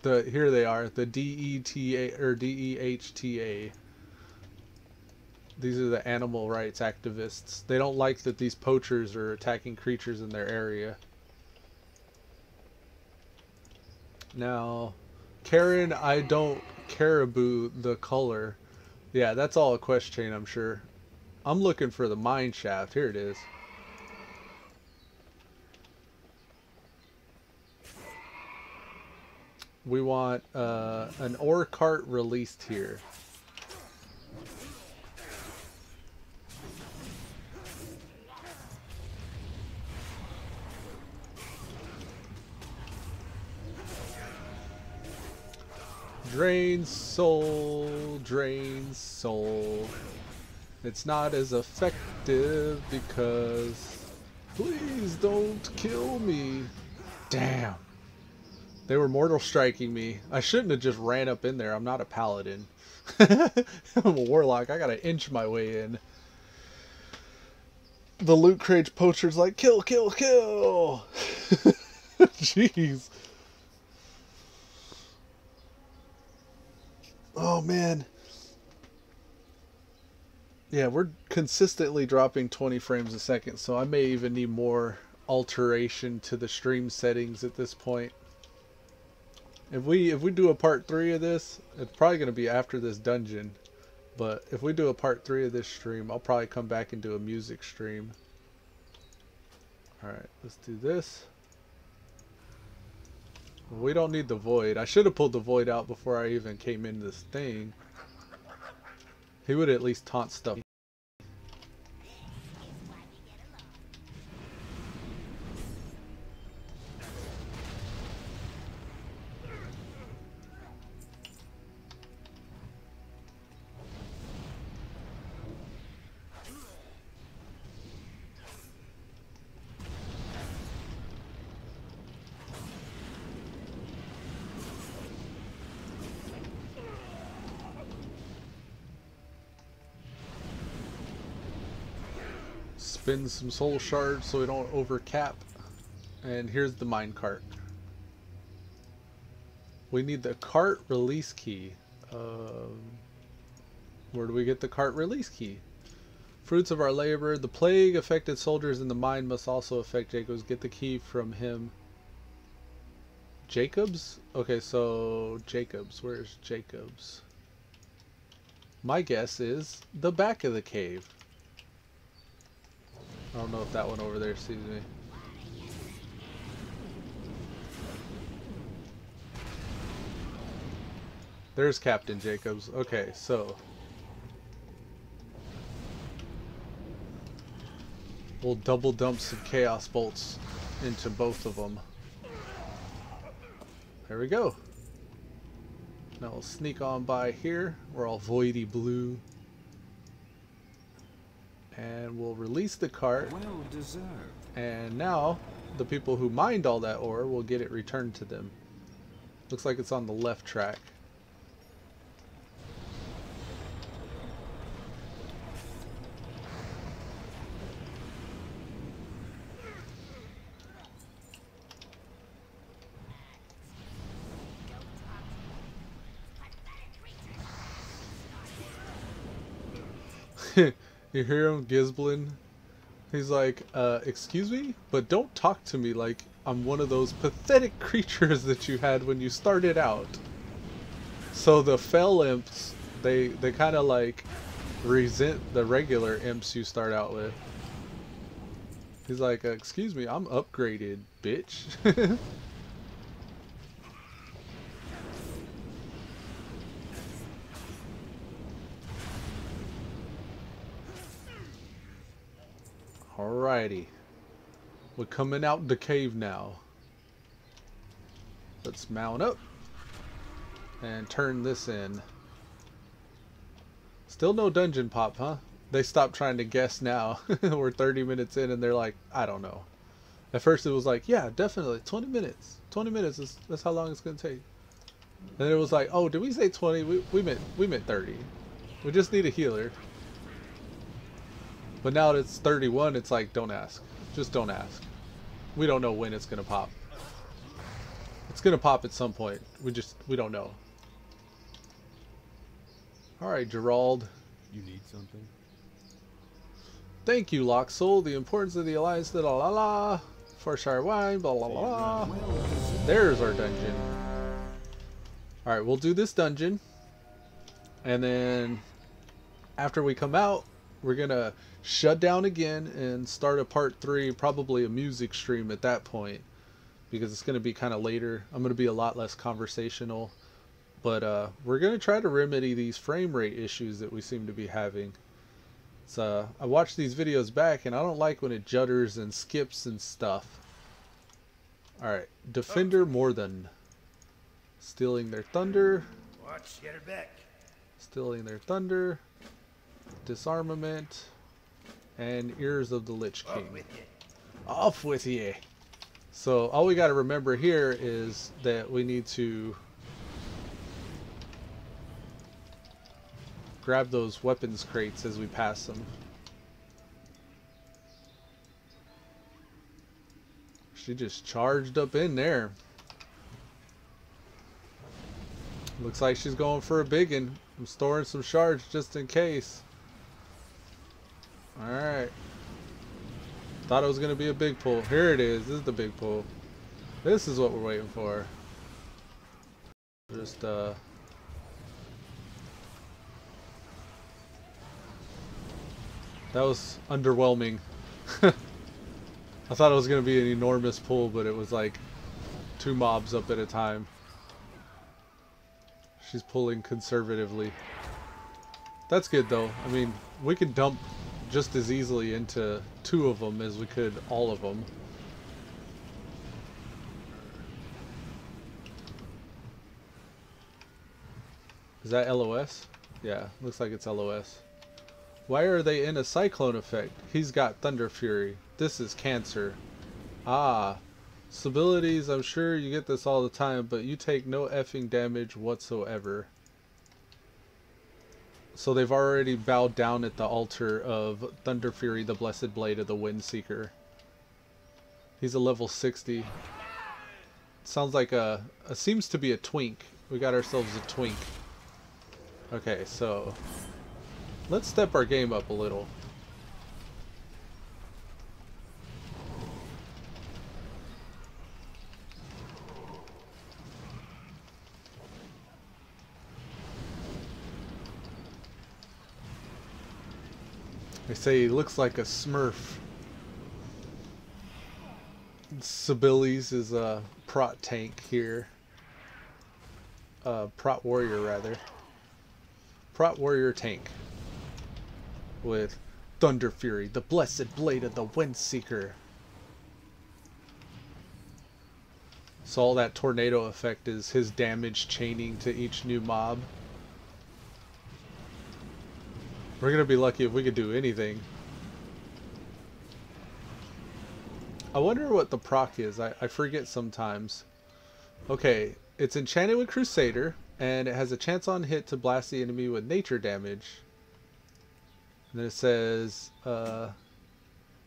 Here they are, the DETA or DEHTA. These are the animal rights activists. They don't like that these poachers are attacking creatures in their area. Now, Karen, I don't caribou the color. Yeah, that's all a quest chain, I'm sure. I'm looking for the mine shaft. Here it is. We want an ore cart released here. Drain soul, drain soul. It's not as effective because... Please don't kill me. Damn. They were mortal striking me. I shouldn't have just ran up in there. I'm not a paladin. I'm a warlock. I gotta inch my way in. The Loot Crazed Poacher's like, kill, kill, kill. Jeez. Oh man. Yeah, we're consistently dropping 20 frames a second, so I may even need more alteration to the stream settings at this point. If we do a part 3 of this, it's probably going to be after this dungeon. But if we do a part 3 of this stream, I'll probably come back and do a music stream. Alright, let's do this. We don't need the void. I should have pulled the void out before I even came in this thing. He would at least taunt stuff. Spin some soul shards so we don't overcap. And here's the mine cart. We need the cart release key. Where do we get the cart release key? Fruits of our labor. The plague affected soldiers in the mine must also affect Jacobs. Get the key from him. Jacobs? Okay, so Jacobs. Where's Jacobs? My guess is the back of the cave. I don't know if that one over there sees me. There's Captain Jacobs. Okay, so we'll double dump some chaos bolts into both of them. There we go. Now we'll sneak on by here. We're all voidy blue. And we'll release the cart. Well deserved. And now the people who mined all that ore will get it returned to them. Looks like it's on the left track. You hear him gisblin? He's like, excuse me? But don't talk to me like I'm one of those pathetic creatures that you had when you started out. So the fell imps, they kind of like resent the regular imps you start out with. He's like, excuse me, I'm upgraded, bitch. Alrighty. We're coming out the cave now. Let's mount up and turn this in. Still no dungeon pop, huh? They stopped trying to guess now. We're 30 minutes in and they're like, I don't know. At first it was like, yeah, definitely 20 minutes. 20 minutes is that's how long it's gonna take. And then it was like, oh, did we say 20? We meant 30. We just need a healer. But now that it's 31, it's like, don't ask. Just don't ask. We don't know when it's gonna pop. It's gonna pop at some point. We don't know. Alright, Gerald. You need something? Thank you, Locksoul. The importance of the alliance, la la la. For Shire wine, blah blah blah. There's our dungeon. Alright, we'll do this dungeon. And then after we come out, we're gonna shut down again and start a part 3, probably a music stream at that point. Because it's gonna be kind of later. I'm gonna be a lot less conversational. But we're gonna try to remedy these frame rate issues that we seem to be having. So I watched these videos back and I don't like when it judders and skips and stuff. Alright, Defender more than stealing their thunder. Watch, get her back. Stealing their thunder. Disarmament. And Ears of the Lich King. Off with ye. So all we got to remember here is that we need to grab those weapons crates as we pass them. She just charged up in there. Looks like she's going for a biggin. I'm storing some shards just in case. Alright. Thought it was going to be a big pull. Here it is. This is the big pull. This is what we're waiting for. Just, that was underwhelming. I thought it was going to be an enormous pull, but it was like 2 mobs up at a time. She's pulling conservatively. That's good though. I mean, we could dump just as easily into 2 of them as we could all of them. Is that LOS? Yeah, looks like it's LOS. Why are they in a cyclone effect? He's got Thunder Fury. This is Cancer. Ah. Stabilities, I'm sure you get this all the time, but you take no effing damage whatsoever. So they've already bowed down at the altar of Thunder Fury, the Blessed Blade of the Windseeker. He's a level 60. Sounds like seems to be a twink. We got ourselves a twink. Okay, so let's step our game up a little. They say he looks like a Smurf. Sibilis is a prot tank here. Prot warrior rather. Prot warrior tank. With Thunder Fury, the Blessed Blade of the Windseeker. So all that tornado effect is his damage chaining to each new mob. We're gonna be lucky if we could do anything. I wonder what the proc is. I forget sometimes. Okay, it's enchanted with Crusader, and it has a chance on hit to blast the enemy with nature damage. And then it says,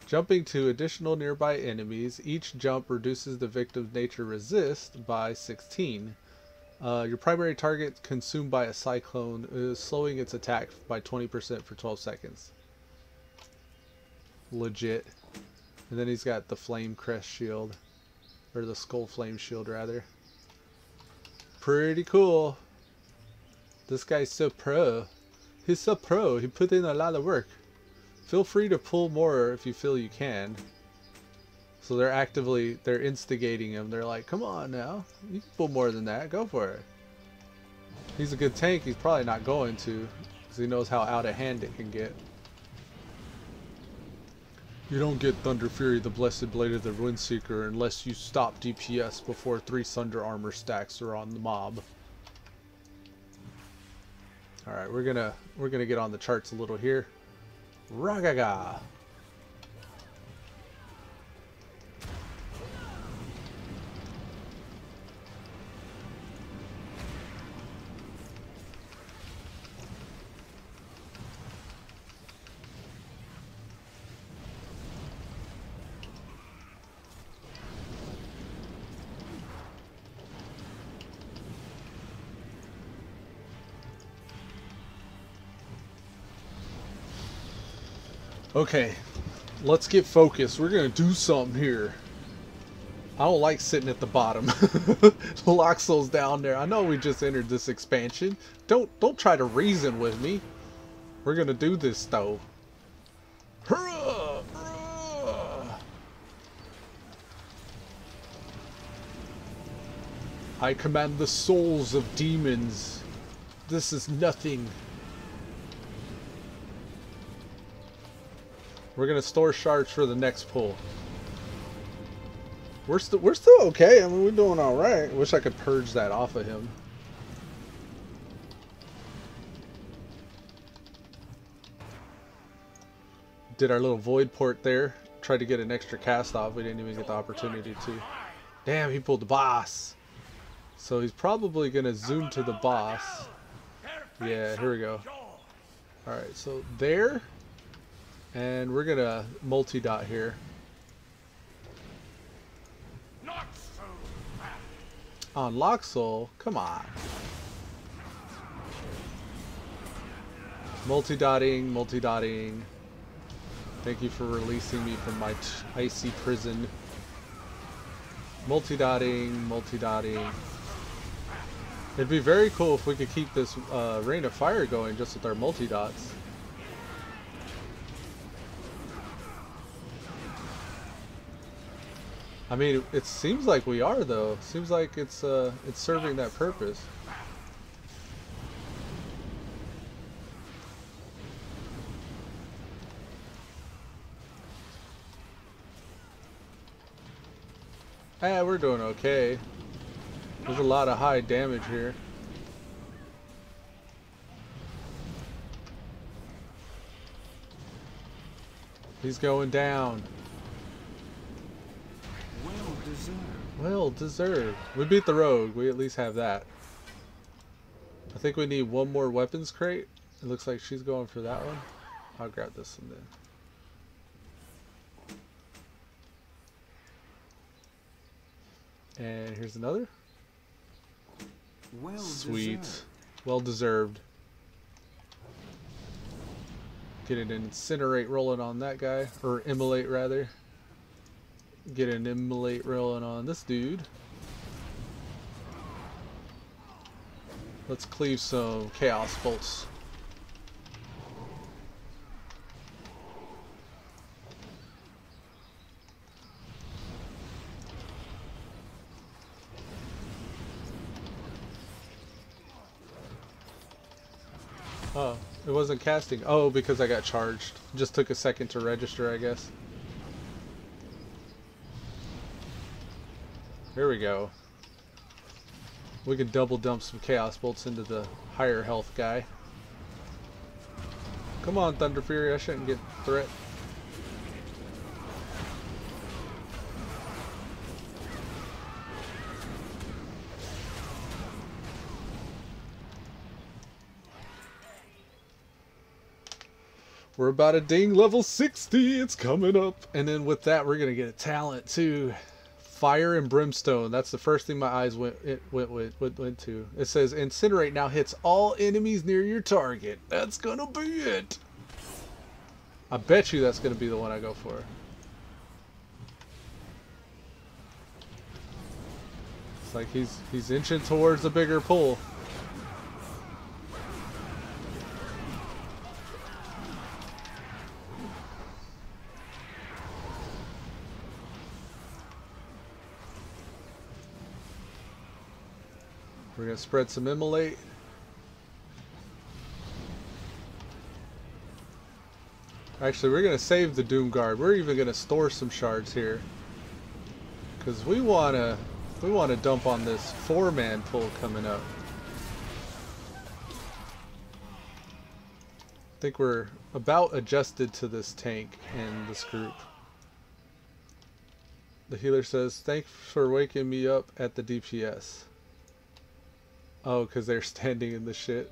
jumping to additional nearby enemies. Each jump reduces the victim's nature resist by 16. Your primary target consumed by a cyclone is slowing its attack by 20% for 12 seconds. Legit. And then he's got the Flame Crest shield. Or the Skull Flame shield, rather. Pretty cool. This guy's so pro. He's so pro. He put in a lot of work. Feel free to pull more if you feel you can. So they're instigating him. They're like, come on now, you can pull more than that, go for it. He's a good tank, he's probably not going to, because he knows how out of hand it can get. You don't get Thunder Fury, the Blessed Blade of the Windseeker, unless you stop DPS before 3 Thunder Armor stacks are on the mob. Alright, we're gonna get on the charts a little here. Ragaga! Okay, let's get focused. We're gonna do something here. I don't like sitting at the bottom. Locksoul's down there. I know we just entered this expansion. Don't try to reason with me. We're gonna do this though. Hurrah! Hurrah! I command the souls of demons. This is nothing. We're gonna store shards for the next pull. We're still okay. I mean, we're doing all right. Wish I could purge that off of him. Did our little void port there. Tried to get an extra cast off. We didn't even get the opportunity to. Damn, he pulled the boss. So he's probably gonna zoom to the boss. Yeah, here we go. All right, so there. And we're gonna multi-dot here. On Locksoul, come on. Multi-dotting, multi-dotting. Thank you for releasing me from my icy prison. Multi-dotting, multi-dotting. It'd be very cool if we could keep this Rain of Fire going just with our multi-dots. I mean, it seems like we are though. Seems like it's serving that purpose. Eh, we're doing okay. There's a lot of high damage here. He's going down. Well deserved. Well deserved. We beat the rogue. We at least have that. I think we need one more weapons crate. It looks like she's going for that one. I'll grab this one then. And here's another. Well Sweet. deserved. Well deserved. Get an incinerate rolling on that guy. Or immolate rather. Get an immolate rolling on this dude. Let's cleave some chaos bolts. Oh, it wasn't casting. Oh, because I got charged. Just took a second to register, I guess. Here we go. We can double dump some chaos bolts into the higher health guy. Come on, Thunder Fury, I shouldn't get threat. We're about to ding level 60. It's coming up. And then with that, we're going to get a talent too. Fire and Brimstone. That's the first thing my eyes went to. It says Incinerate now hits all enemies near your target. That's going to be it. I bet you that's going to be the one I go for. It's like he's inching towards a bigger pull. We're gonna spread some immolate. Actually, we're gonna save the Doom Guard. We're even gonna store some shards here, cause we wanna dump on this 4-man pull coming up. I think we're about adjusted to this tank and this group. The healer says, "Thanks for waking me up at the DPS." Oh, because they're standing in the shit.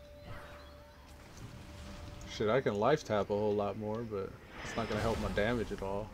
Shit, I can life tap a whole lot more, but it's not going to help my damage at all.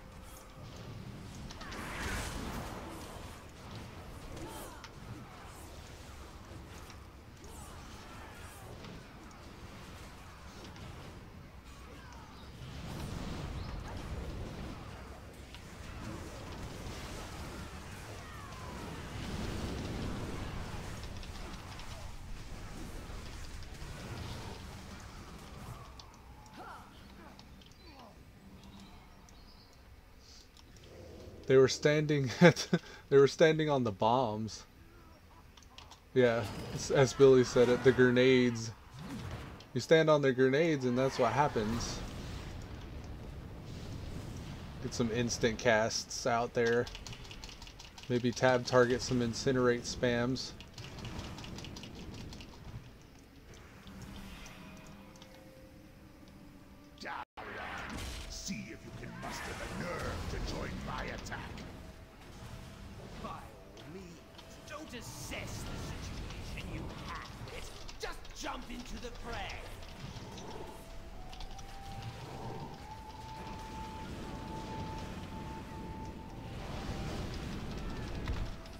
They were standing at they were standing on the bombs. Yeah, as Billy said it, the grenades. You stand on the grenades and that's what happens. Get some instant casts out there. Maybe tab target some incinerate spams. See if you can muster the nerve to join my attack. By all means, don't assess the situation, you have it. Just jump into the fray.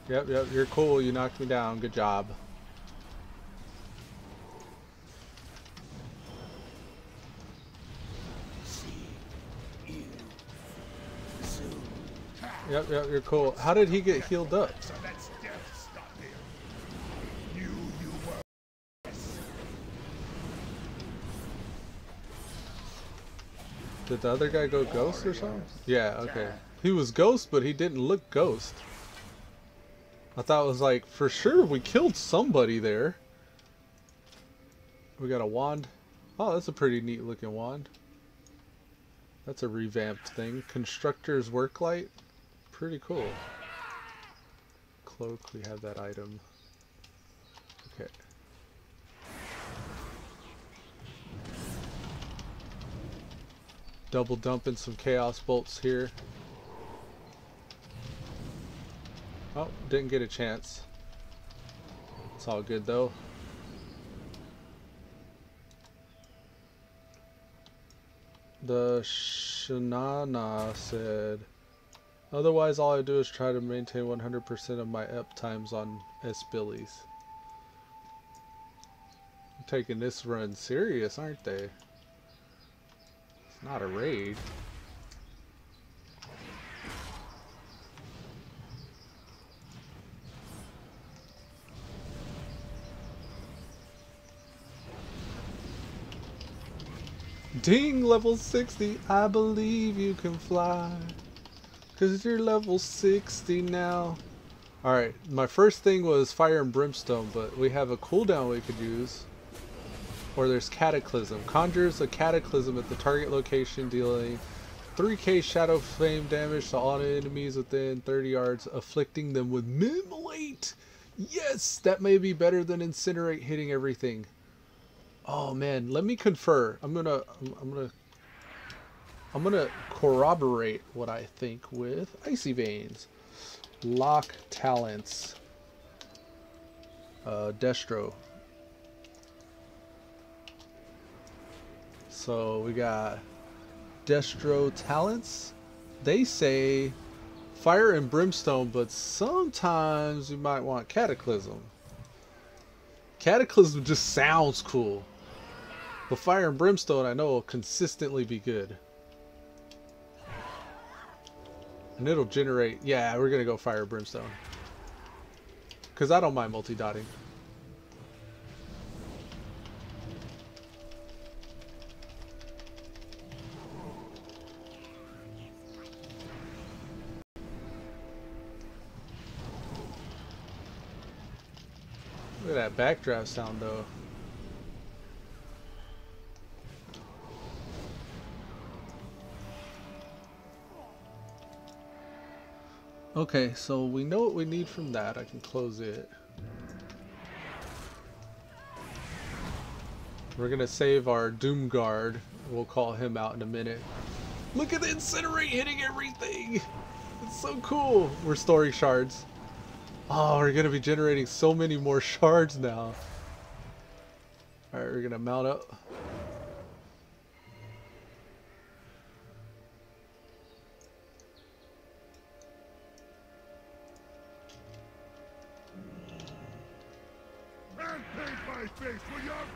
Yep, you're cool. You knocked me down. Good job. Yep, you're cool. How did he get healed up? So that's death stop here. You were. Did the other guy go ghost or something? Yeah, okay. He was ghost, but he didn't look ghost. I thought it was like, for sure we killed somebody there. We got a wand. Oh, that's a pretty neat looking wand. That's a revamped thing. Constructor's Worklight. Pretty cool. Cloak, we have that item. Okay. Double dumping some Chaos Bolts here. Oh, didn't get a chance. It's all good though. The Shanana said, otherwise all I do is try to maintain 100% of my up times on S-Billies. Taking this run serious, aren't they? It's not a raid. Ding, level 60. I believe you can fly. 'Cause you're level 60 now. Alright, my first thing was Fire and Brimstone, but we have a cooldown we could use. Or there's Cataclysm. Conjures a Cataclysm at the target location, dealing 3k Shadow Flame damage to all enemies within 30 yards, afflicting them with Mimolate. Yes, that may be better than Incinerate hitting everything. Oh man, let me confer. I'm gonna corroborate what I think with Icy Veins. Lock Talents. Destro. So we got Destro Talents. They say Fire and Brimstone, but sometimes you might want Cataclysm. Cataclysm just sounds cool. But Fire and Brimstone I know will consistently be good. And it'll generate... Yeah, we're going to go Fire and Brimstone. Because I don't mind multi-dotting. Look at that backdraft sound though. Okay, so we know what we need from that. I can close it. We're gonna save our Doom Guard. We'll call him out in a minute. Look at the Incinerate hitting everything! It's so cool! We're storing shards. Oh, we're gonna be generating so many more shards now. Alright, we're gonna mount up.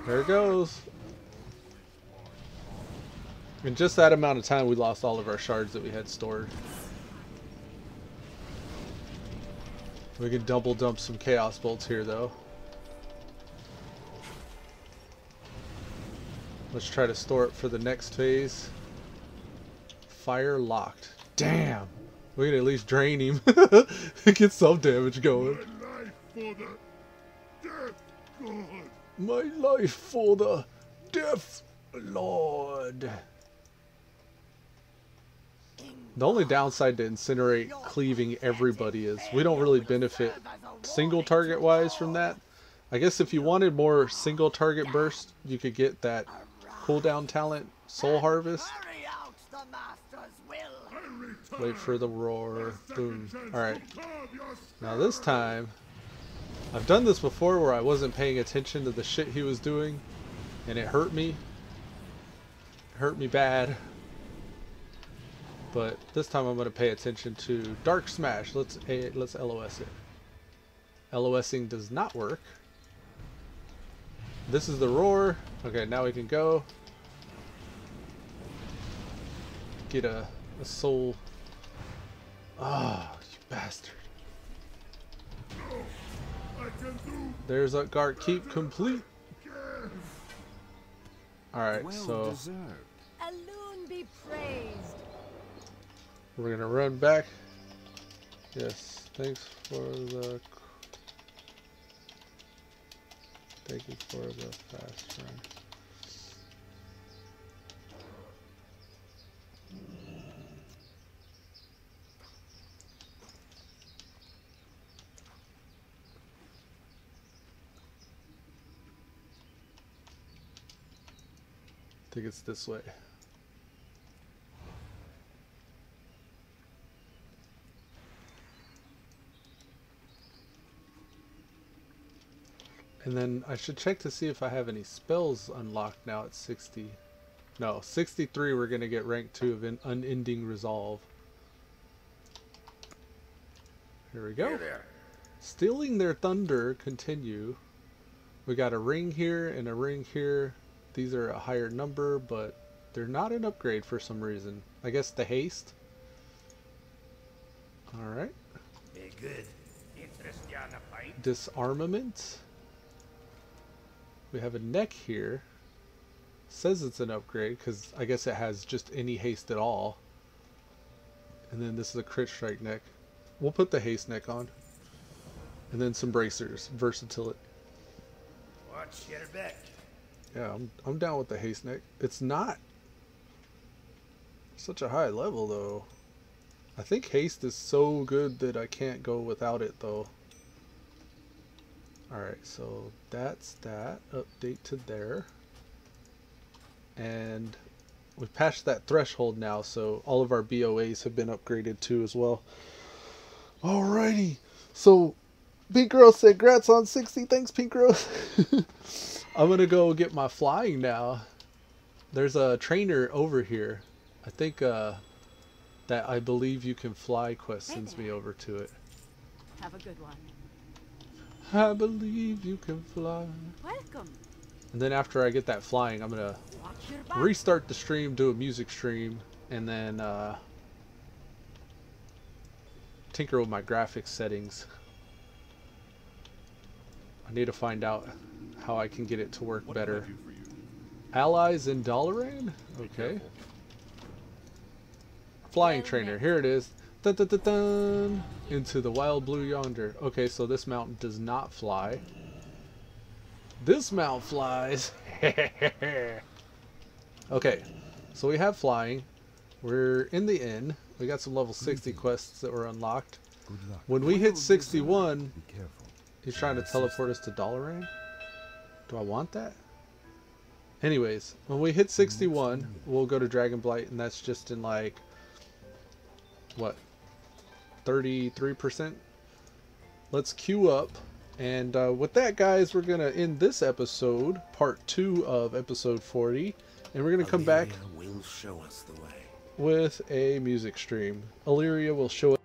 There it goes. In just that amount of time, we lost all of our shards that we had stored. We can double dump some Chaos Bolts here, though. Let's try to store it for the next phase. Fire locked. Damn! We can at least drain him. Get some damage going. My life for the Death Lord. The only downside to Incinerate cleaving everybody is we don't really benefit single target wise from that. I guess if you wanted more single target burst, you could get that cooldown talent, Soul Harvest. Wait for the roar. Boom. Alright. Now this time, I've done this before where I wasn't paying attention to the shit he was doing, and it hurt me. It hurt me bad. But this time I'm going to pay attention to Dark Smash. Let's LOS it. LOSing does not work. This is the roar. Okay, now we can go. Get a soul. Ah, oh, you bastard. There's a guard keep complete. Alright, well so deserved. Elude be praised. We're gonna run back. Yes, thanks for the thank you for the fast run. I think it's this way. And then I should check to see if I have any spells unlocked now at 60. No, 63 we're going to get rank 2 of Unending Resolve. Here we go. Stealing their thunder, continue. We got a ring here and a ring here. These are a higher number, but they're not an upgrade for some reason. I guess the haste. Alright. Good. Interest you on a pint? Disarmament. We have a neck here. Says it's an upgrade because I guess it has just any haste at all. And then this is a crit strike neck. We'll put the haste neck on. And then some bracers. Versatility. Watch your back. Yeah, I'm down with the haste neck. It's not such a high level though. I think haste is so good that I can't go without it though. Alright, so that's that. Update to there. And we've passed that threshold now, so all of our BOAs have been upgraded too as well. Alrighty. So Pink Girl said, "Grats on 60. Thanks, Pink Girl." I'm gonna go get my flying now. There's a trainer over here. I think that I believe you can fly quest sends me over to it. Have a good one. I believe you can fly. Welcome. And then after I get that flying, I'm gonna Watch your back. restart the stream, do a music stream, and then tinker with my graphics settings. I need to find out how I can get it to work better. Allies in Dalaran? Okay. Flying trainer, here it is. Dun, dun, dun, dun. Into the wild blue yonder. Okay, so this mountain does not fly. This mount flies. Okay, so we have flying. We're in the inn. We got some level 60 quests that were unlocked. Good luck. When we hit 61, Be careful. he's trying to teleport us to Dalaran. Do I want that? Anyways, when we hit 61, we'll go to Dragonblight, and that's just in like, what, 33%? Let's queue up. And with that, guys, we're going to end this episode, part 2 of episode 40. And we're going to come back Will show us the way. with a music stream. Illyria will show